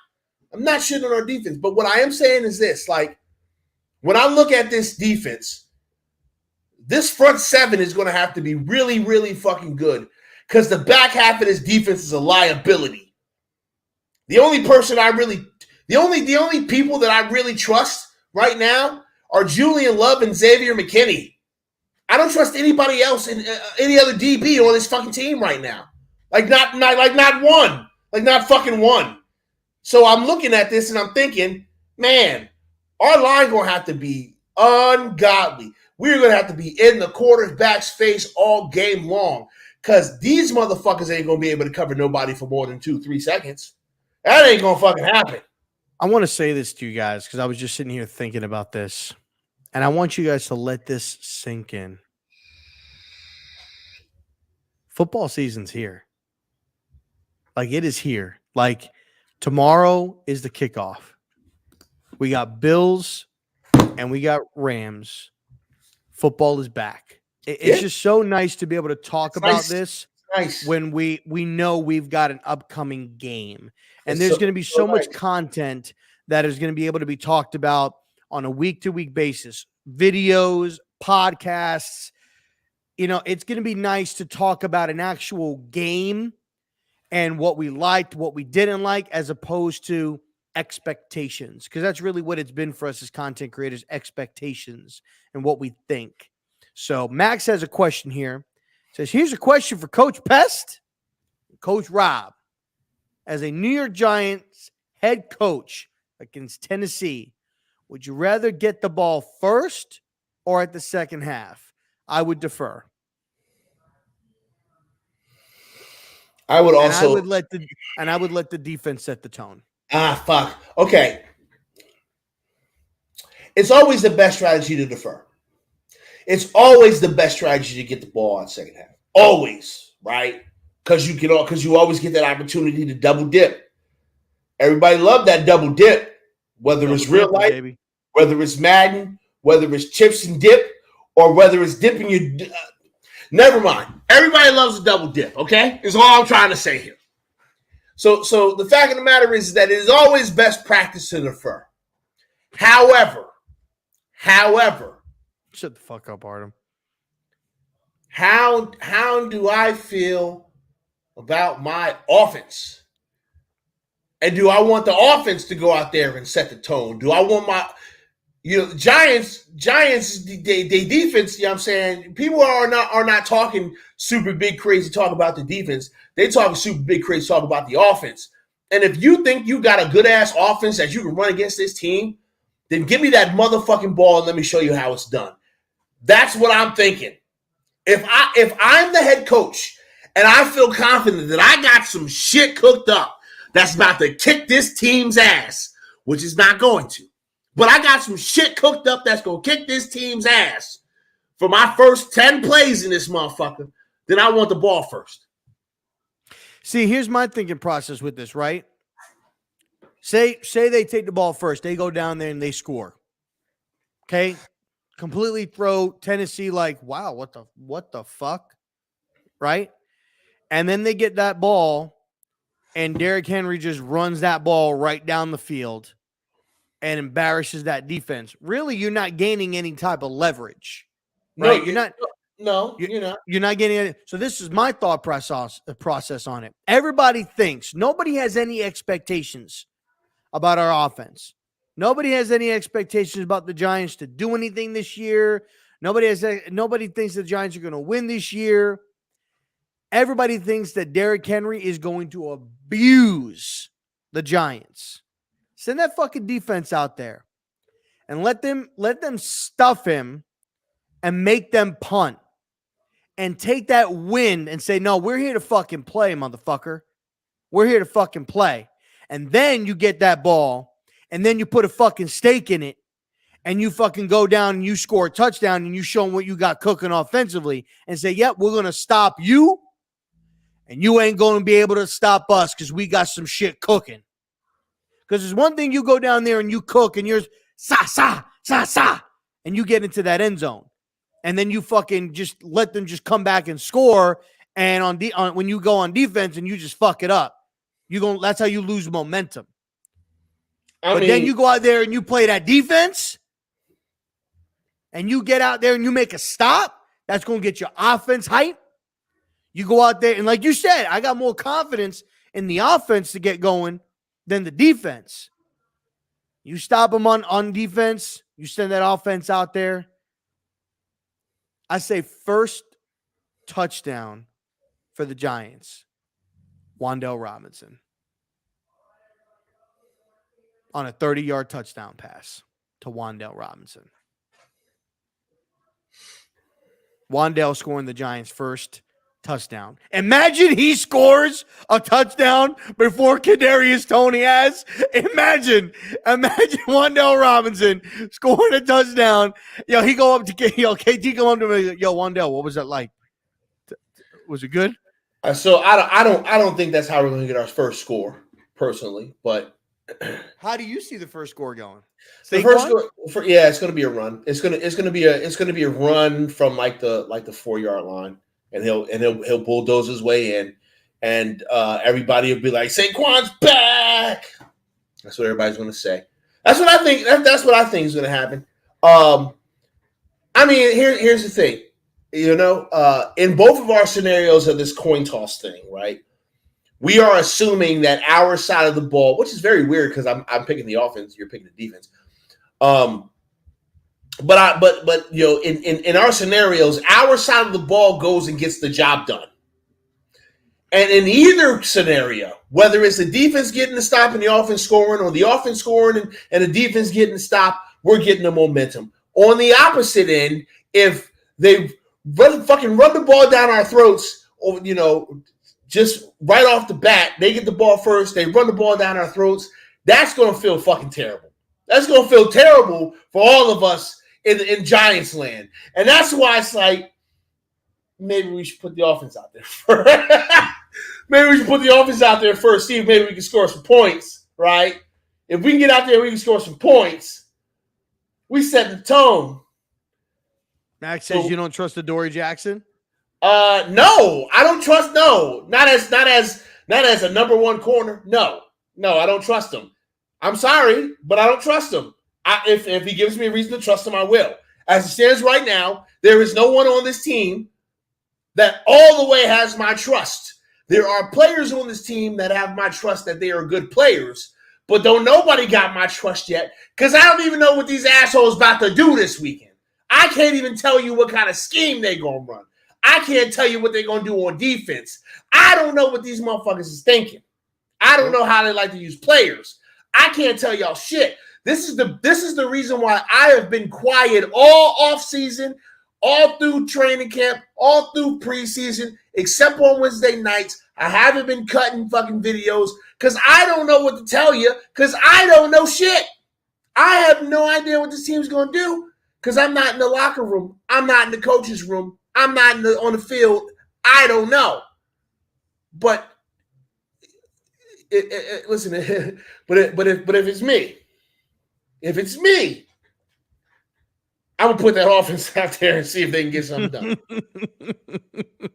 I'm not shitting on our defense. But what I am saying is this: like, when I look at this defense, this front seven is going to have to be really, really fucking good, because the back half of this defense is a liability. The only people that I really trust right now are Julian Love and Xavier McKinney. I don't trust anybody else in any other DB on this fucking team right now. Not fucking one. So I'm looking at this and I'm thinking, man, our line gonna have to be ungodly. We're gonna have to be in the quarterback's face all game long, because these motherfuckers ain't gonna be able to cover nobody for more than 2-3 seconds. That ain't gonna fucking happen. I want to say this to you guys because I was just sitting here thinking about this, and I want you guys to let this sink in. Football season's here. Like, it is here. Like, tomorrow is the kickoff. We got Bills and we got Rams. Football is back. It's just so nice to be able to talk about this when we know we've got an upcoming game. And there's going to be so much content that is going to be able to be talked about on a week-to-week basis. Videos, podcasts. You know, it's going to be nice to talk about an actual game and what we liked, what we didn't like, as opposed to expectations. Because that's really what it's been for us as content creators, expectations and what we think. So Max has a question here. Says, here's a question for Coach Pest and Coach Rob. As a New York Giants head coach against Tennessee, would you rather get the ball first or at the second half? I would defer. I would let the defense set the tone. Fuck. Okay. It's always the best strategy to defer. It's always the best strategy to get the ball on second half. Always, right? Because you always get that opportunity to double dip. Everybody loved that double dip, whether it's real life, baby, whether it's Madden, whether it's chips and dip, or whether it's dipping your. Never mind. Everybody loves a double dip, okay? Is all I'm trying to say here. So the fact of the matter is that it is always best practice to defer. However, shut the fuck up, Artem. How do I feel about my offense? And do I want the offense to go out there and set the tone? Do I want my Giants, they defense, you know what I'm saying? People are not talking super big crazy talk about the defense. They talking super big crazy talk about the offense. And if you think you got a good ass offense that you can run against this team, then give me that motherfucking ball and let me show you how it's done. That's what I'm thinking. If I'm the head coach and I feel confident that I got some shit cooked up that's about to kick this team's ass, which is not going to, but I got some shit cooked up that's going to kick this team's ass for my first 10 plays in this motherfucker, then I want the ball first. See, here's my thinking process with this, right? Say they take the ball first. They go down there and they score. Okay? Completely throw Tennessee like, wow, what the fuck? Right? And then they get that ball and Derrick Henry just runs that ball right down the field and embarrasses that defense. Really, you're not gaining any type of leverage. Right? You're not. You're not getting it. So this is my thought process on it. Everybody thinks, nobody has any expectations about our offense. Nobody has any expectations about the Giants to do anything this year. Nobody thinks the Giants are going to win this year. Everybody thinks that Derrick Henry is going to abuse the Giants. Send that fucking defense out there and let them stuff him and make them punt and take that win and say, no, we're here to fucking play, motherfucker. We're here to fucking play. And then you get that ball and then you put a fucking stake in it and you fucking go down and you score a touchdown and you show them what you got cooking offensively and say, yep, we're going to stop you and you ain't going to be able to stop us because we got some shit cooking. Because there's one thing you go down there and you cook and you're sa, and you get into that end zone. And then you fucking just let them just come back and score. And when you go on defense and you just fuck it up, that's how you lose momentum. But then you go out there and you play that defense and you get out there and you make a stop. That's going to get your offense hype. You go out there and like you said, I got more confidence in the offense to get going than the defense. You stop them on defense. You send that offense out there. I say first touchdown for the Giants, Wan'Dale Robinson on a 30-yard touchdown pass to Wan'Dale Robinson. Wan'Dale scoring the Giants' first touchdown. Imagine he scores a touchdown before Kadarius Toney has. Imagine Wan'Dale Robinson scoring a touchdown. He go up to KT go up to me. Wan'Dale, what was that like? Was it good? So I don't think that's how we're going to get our first score personally, but how do you see the first score going? The first score, it's going to be a run. It's going to be a run from like the 4-yard line. And he'll bulldoze his way in, and everybody will be like, "Saquon's back." That's what everybody's going to say. That's what I think. That's what I think is going to happen. Here's the thing. In both of our scenarios of this coin toss thing, right? We are assuming that our side of the ball, which is very weird because I'm picking the offense, you're picking the defense. But in our scenarios, our side of the ball goes and gets the job done. And in either scenario, whether it's the defense getting the stop and the offense scoring, or the offense scoring and the defense getting the stop, we're getting the momentum. On the opposite end, if they run the ball down our throats, or just right off the bat, they get the ball first, they run the ball down our throats, that's going to feel fucking terrible. That's going to feel terrible for all of us in Giants land. And that's why it's like, maybe we should put the offense out there first. See if maybe we can score some points, right? If we can get out there, we can score some points. We set the tone. Max says you don't trust Adoree Jackson? No, I don't trust. No, not as a number one corner. No, I don't trust him. I'm sorry, but I don't trust him. If he gives me a reason to trust him, I will. As it stands right now, there is no one on this team that all the way has my trust. There are players on this team that have my trust that they are good players, but nobody got my trust yet because I don't even know what these assholes about to do this weekend. I can't even tell you what kind of scheme they're going to run. I can't tell you what they're going to do on defense. I don't know what these motherfuckers is thinking. I don't know how they like to use players. I can't tell y'all shit. This is the reason why I have been quiet all offseason, all through training camp, all through preseason, except on Wednesday nights. I haven't been cutting fucking videos because I don't know what to tell you because I don't know shit. I have no idea what this team's going to do because I'm not in the locker room. I'm not in the coach's room. I'm not on the field. I don't know. But listen, but if it's me, I'm gonna put that offense out there and see if they can get something done.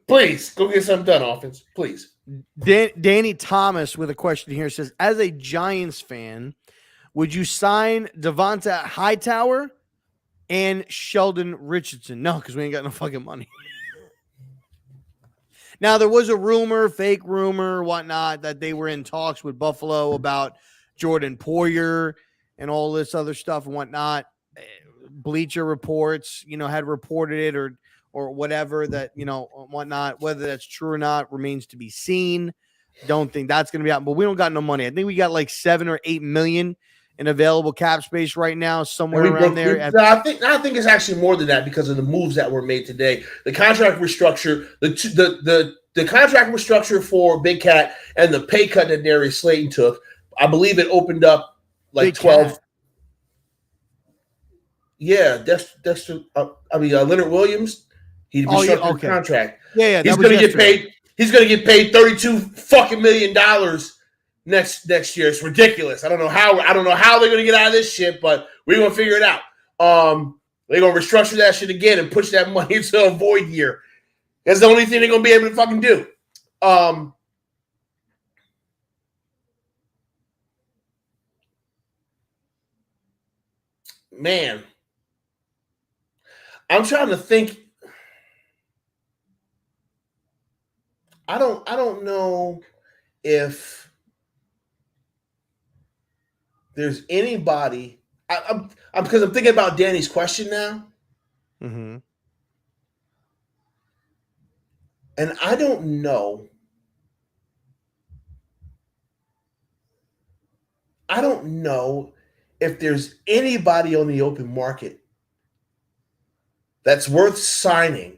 Please go get something done, offense. Please. Danny Thomas with a question here says, as a Giants fan, would you sign Devonta Hightower and Sheldon Richardson? No, because we ain't got no fucking money. Now, there was a rumor, fake rumor, whatnot, that they were in talks with Buffalo about Jordan Poyer and all this other stuff and whatnot. Bleacher Reports, had reported it or whatever that, whatnot. Whether that's true or not remains to be seen. Don't think that's going to be out, but we don't got no money. I think we got like 7 or 8 million in available cap space right now, somewhere around there. I think it's actually more than that because of the moves that were made today. The contract restructure, the contract restructure for Big Cat and the pay cut that Darius Slayton took. I believe it opened up like Big 12. Cat. Yeah, Leonard Williams. He restructured his contract. Yeah, he's going to get paid. He's going to get paid $32 fucking million next year. It's ridiculous. I don't know how they're going to get out of this shit, but we're going to figure it out. They're going to restructure that shit again and push that money into a void year. That's the only thing they're going to be able to fucking do. Man, I'm trying to think. I don't know if there's anybody. Because I'm thinking about Danny's question now. Mm-hmm. And I don't know. If there's anybody on the open market that's worth signing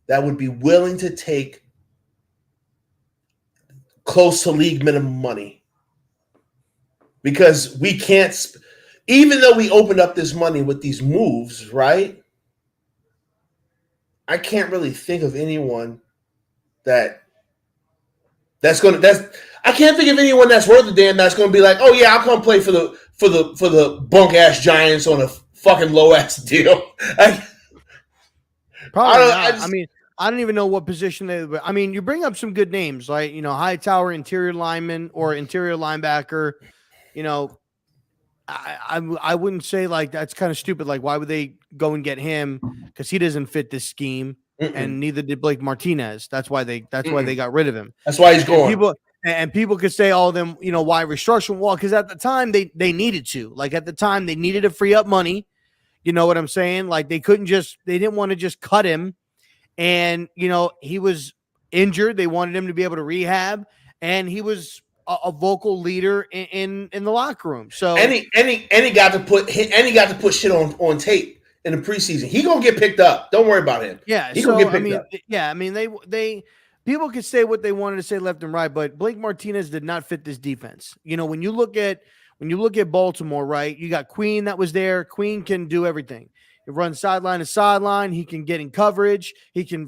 that would be willing to take close to league minimum money. Because we can't, even though we opened up this money with these moves, right? I can't really think of anyone I can't think of anyone that's worth a damn that's going to be like, oh yeah, I'll come play for the bunk ass Giants on a fucking low ass deal. Probably not. I don't even know what position they. I mean, you bring up some good names, like Hightower, interior lineman or interior linebacker. I wouldn't say like that's kind of stupid. Like, why would they go and get him? Because he doesn't fit this scheme. And neither did Blake Martinez. That's why they got rid of him. That's why he's going. People could say all of them, why restructuring? Well, because at the time they needed to. Like at the time they needed to free up money. You know what I'm saying? Like they didn't want to just cut him. And he was injured. They wanted him to be able to rehab, and he was a vocal leader in the locker room. So and he got to put shit on tape. In the preseason, he gonna get picked up. Don't worry about him. Yeah, he gonna get picked up. Yeah, they people could say what they wanted to say left and right, but Blake Martinez did not fit this defense. When you look at Baltimore, right? You got Queen that was there. Queen can do everything. He runs sideline to sideline. He can get in coverage. He can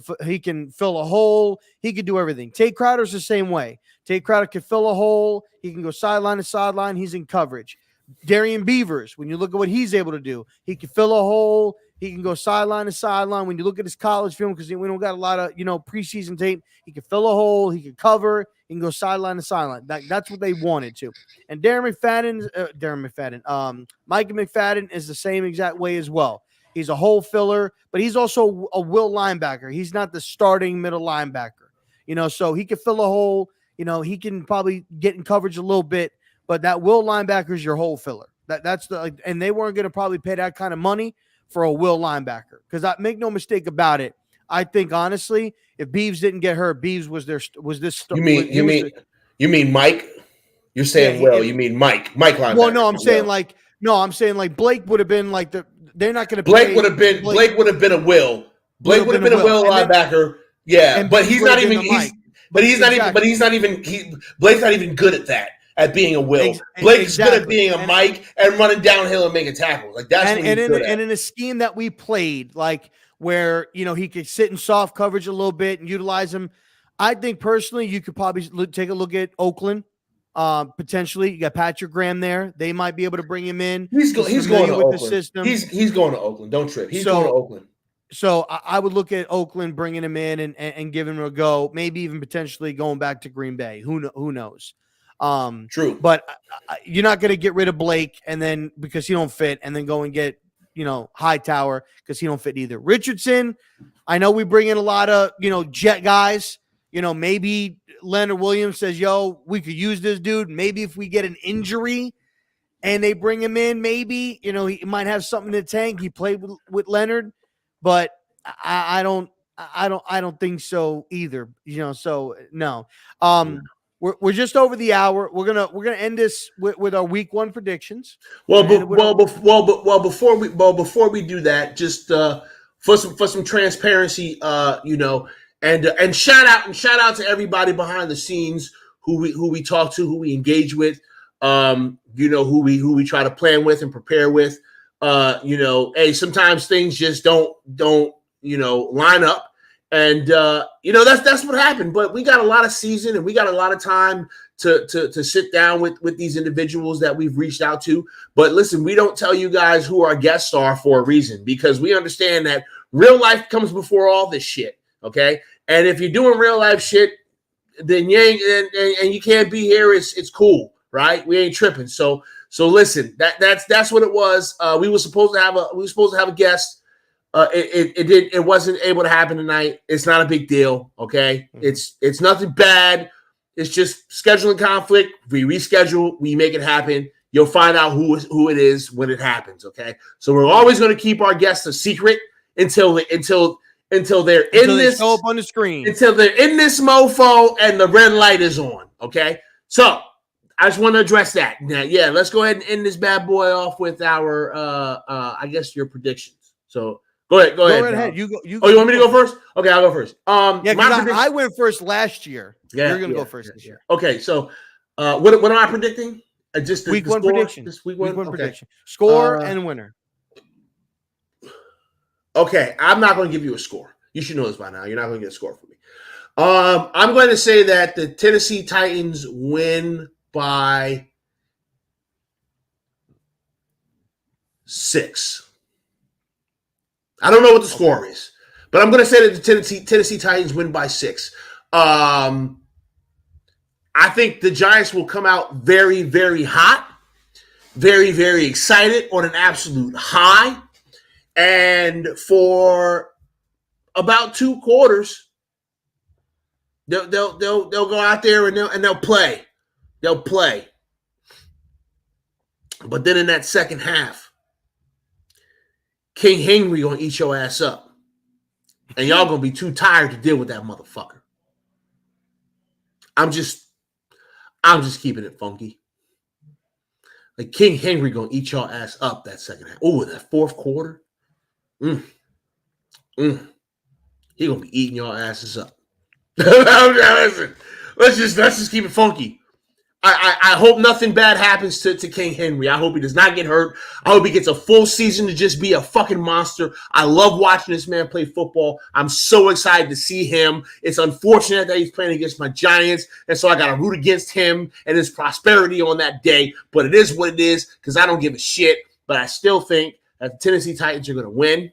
fill a hole. He can do everything. Tate Crowder's the same way. Tate Crowder can fill a hole. He can go sideline to sideline. He's in coverage. Darian Beavers, when you look at what he's able to do, he can fill a hole. He can go sideline to sideline. When you look at his college film, because we don't got a lot of preseason tape, he can fill a hole. He can cover. He can go sideline to sideline. That's what they wanted to. And Micah McFadden is the same exact way as well. He's a hole filler, but he's also a will linebacker. He's not the starting middle linebacker, so he can fill a hole. He can probably get in coverage a little bit, but that will linebacker is your hole filler. And they weren't going to probably pay that kind of money for a will linebacker, because I make no mistake about it. I think honestly, if Beeves didn't get hurt, Beeves was this. You mean Mike? You're saying you mean Mike linebacker? Well, no, I'm saying like Blake would have been like they're not going to. Blake would have been a will. Blake would have been a will linebacker. But he's not even. Blake's not even good at that. At being a will. Blake's good at being a Mike and running downhill and making tackles. Like that's what he's good at. And in a scheme that we played, like where he could sit in soft coverage a little bit and utilize him, I think personally you could probably take a look at Oakland. Potentially, you got Patrick Graham there. They might be able to bring him in. He's going to Oakland. The system. He's going to Oakland. Don't trip. He's going to Oakland. So I would look at Oakland bringing him in and giving him a go. Maybe even potentially going back to Green Bay. Who knows? True, but you're not going to get rid of Blake and then because he don't fit, and then go and get Hightower because he don't fit either. Richardson, I know we bring in a lot of jet guys. Maybe Leonard Williams says, "Yo, we could use this dude." Maybe if we get an injury and they bring him in, maybe he might have something in the tank. He played with Leonard, but I don't think so either. So no. We're just over the hour. We're gonna end this with our week 1 predictions. Before we do that, just for some transparency, and shout out to everybody behind the scenes who we talk to, who we engage with, who we try to plan with and prepare with. Hey, sometimes things just don't line up. And that's what happened. But we got a lot of season and we got a lot of time to sit down with these individuals that we've reached out to. But listen, we don't tell you guys who our guests are for a reason, because we understand that real life comes before all this shit. Okay, and if you're doing real life shit, then you ain't and you can't be here. It's cool, right? We ain't tripping. So listen, that's what it was. We were supposed to have a guest. It wasn't able to happen tonight. It's not a big deal. Okay. Mm-hmm. It's nothing bad. It's just scheduling conflict. We reschedule, we make it happen. You'll find out who it is when it happens. Okay. So we're always going to keep our guests a secret until they're show up on the screen, until they're in this mofo and the red light is on. Okay. So I just want to address that. Now, let's go ahead and end this bad boy off with our, I guess your predictions. So, Go ahead. Go right ahead. You go. You want me to go first? Okay, I'll go first. I went first last year. Yeah, you're gonna go first this year. Okay, so what am I predicting? Just week 1 prediction. Just week one prediction. Score and winner. Okay, I'm not going to give you a score. You should know this by now. You're not going to get a score from me. I'm going to say that the Tennessee Titans win by 6. I don't know what the score is, but I'm going to say that the Tennessee Titans win by 6. I think the Giants will come out very, very hot, very, very excited on an absolute high. And for about 2 quarters, they'll go out there and they'll play. They'll play. But then in that second half, King Henry gonna eat your ass up. And y'all gonna be too tired to deal with that motherfucker. I'm just keeping it funky. Like King Henry gonna eat your ass up that second half. Oh, that fourth quarter. He gonna be eating your asses up. Listen, let's just keep it funky. I hope nothing bad happens to King Henry. I hope he does not get hurt. I hope he gets a full season to just be a fucking monster. I love watching this man play football. I'm so excited to see him. It's unfortunate that he's playing against my Giants, and so I got to root against him and his prosperity on that day. But it is what it is because I don't give a shit. But I still think that the Tennessee Titans are going to win.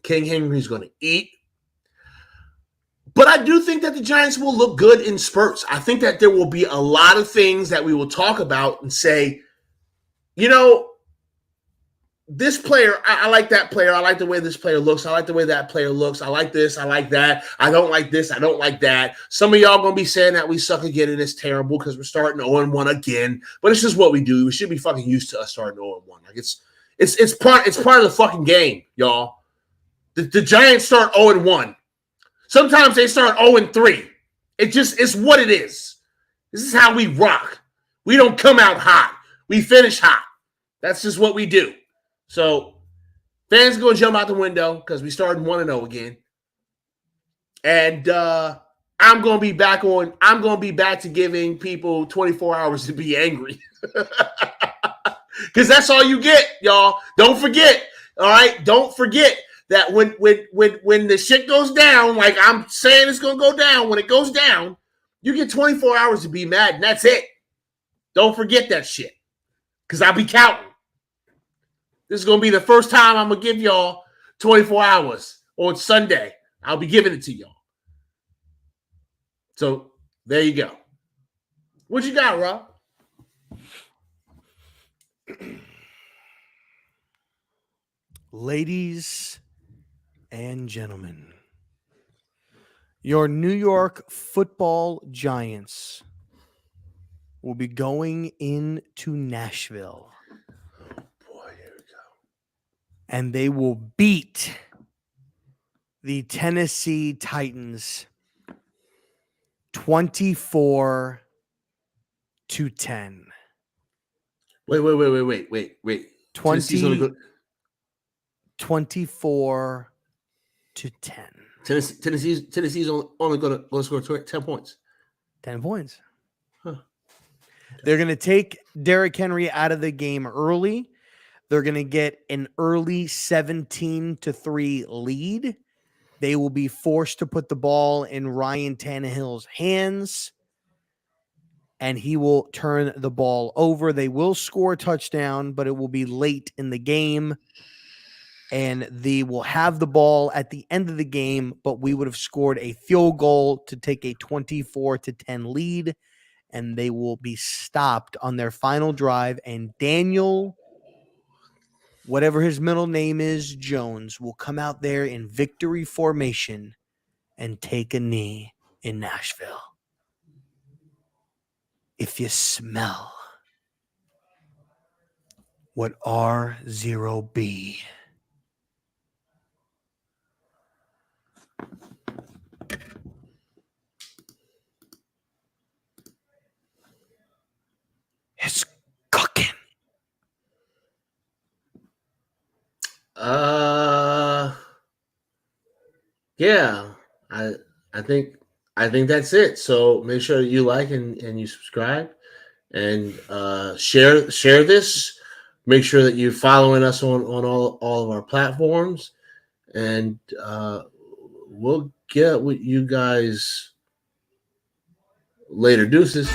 King Henry's going to eat. But I do think that the Giants will look good in spurts. I think that there will be a lot of things that we will talk about and say, you know, this player, I like that player. I like the way this player looks. I like the way that player looks. I like this. I like that. I don't like this. I don't like that. Some of y'all going to be saying that we suck again and it's terrible because we're starting 0-1 again. But it's just what we do. We should be fucking used to us starting 0-1. Like it's part of the fucking game, y'all. The Giants start 0-1. Sometimes they start 0-3. It's what it is. This is how we rock. We don't come out hot. We finish hot. That's just what we do. So fans are going to jump out the window because we started 1-0 again. And I'm going to be back to giving people 24 hours to be angry. Because that's all you get, y'all. Don't forget. All right? Don't forget that when the shit goes down, like I'm saying it's going to go down, when it goes down, you get 24 hours to be mad, and that's it. Don't forget that shit. Because I'll be counting. This is going to be the first time I'm going to give y'all 24 hours on Sunday. I'll be giving it to y'all. So, there you go. What you got, Rob? Ladies and gentlemen, your New York Football Giants will be going into Nashville. And they will beat the Tennessee Titans 24-10. Wait. 24-10. Tennessee's only going to score 10 points. 10 points. Huh. They're going to take Derrick Henry out of the game early. They're going to get an early 17-3 lead. They will be forced to put the ball in Ryan Tannehill's hands, and he will turn the ball over. They will score a touchdown, but it will be late in the game, and they will have the ball at the end of the game, but we would have scored a field goal to take a 24-10 lead, and they will be stopped on their final drive, and Daniel, whatever his middle name is, Jones, will come out there in victory formation and take a knee in Nashville. If you smell what RZeroB is cooking. Yeah, I think that's it. So make sure you like and you subscribe and share this. Make sure that you're following us on all of our platforms, and we'll get with you guys later. Deuces.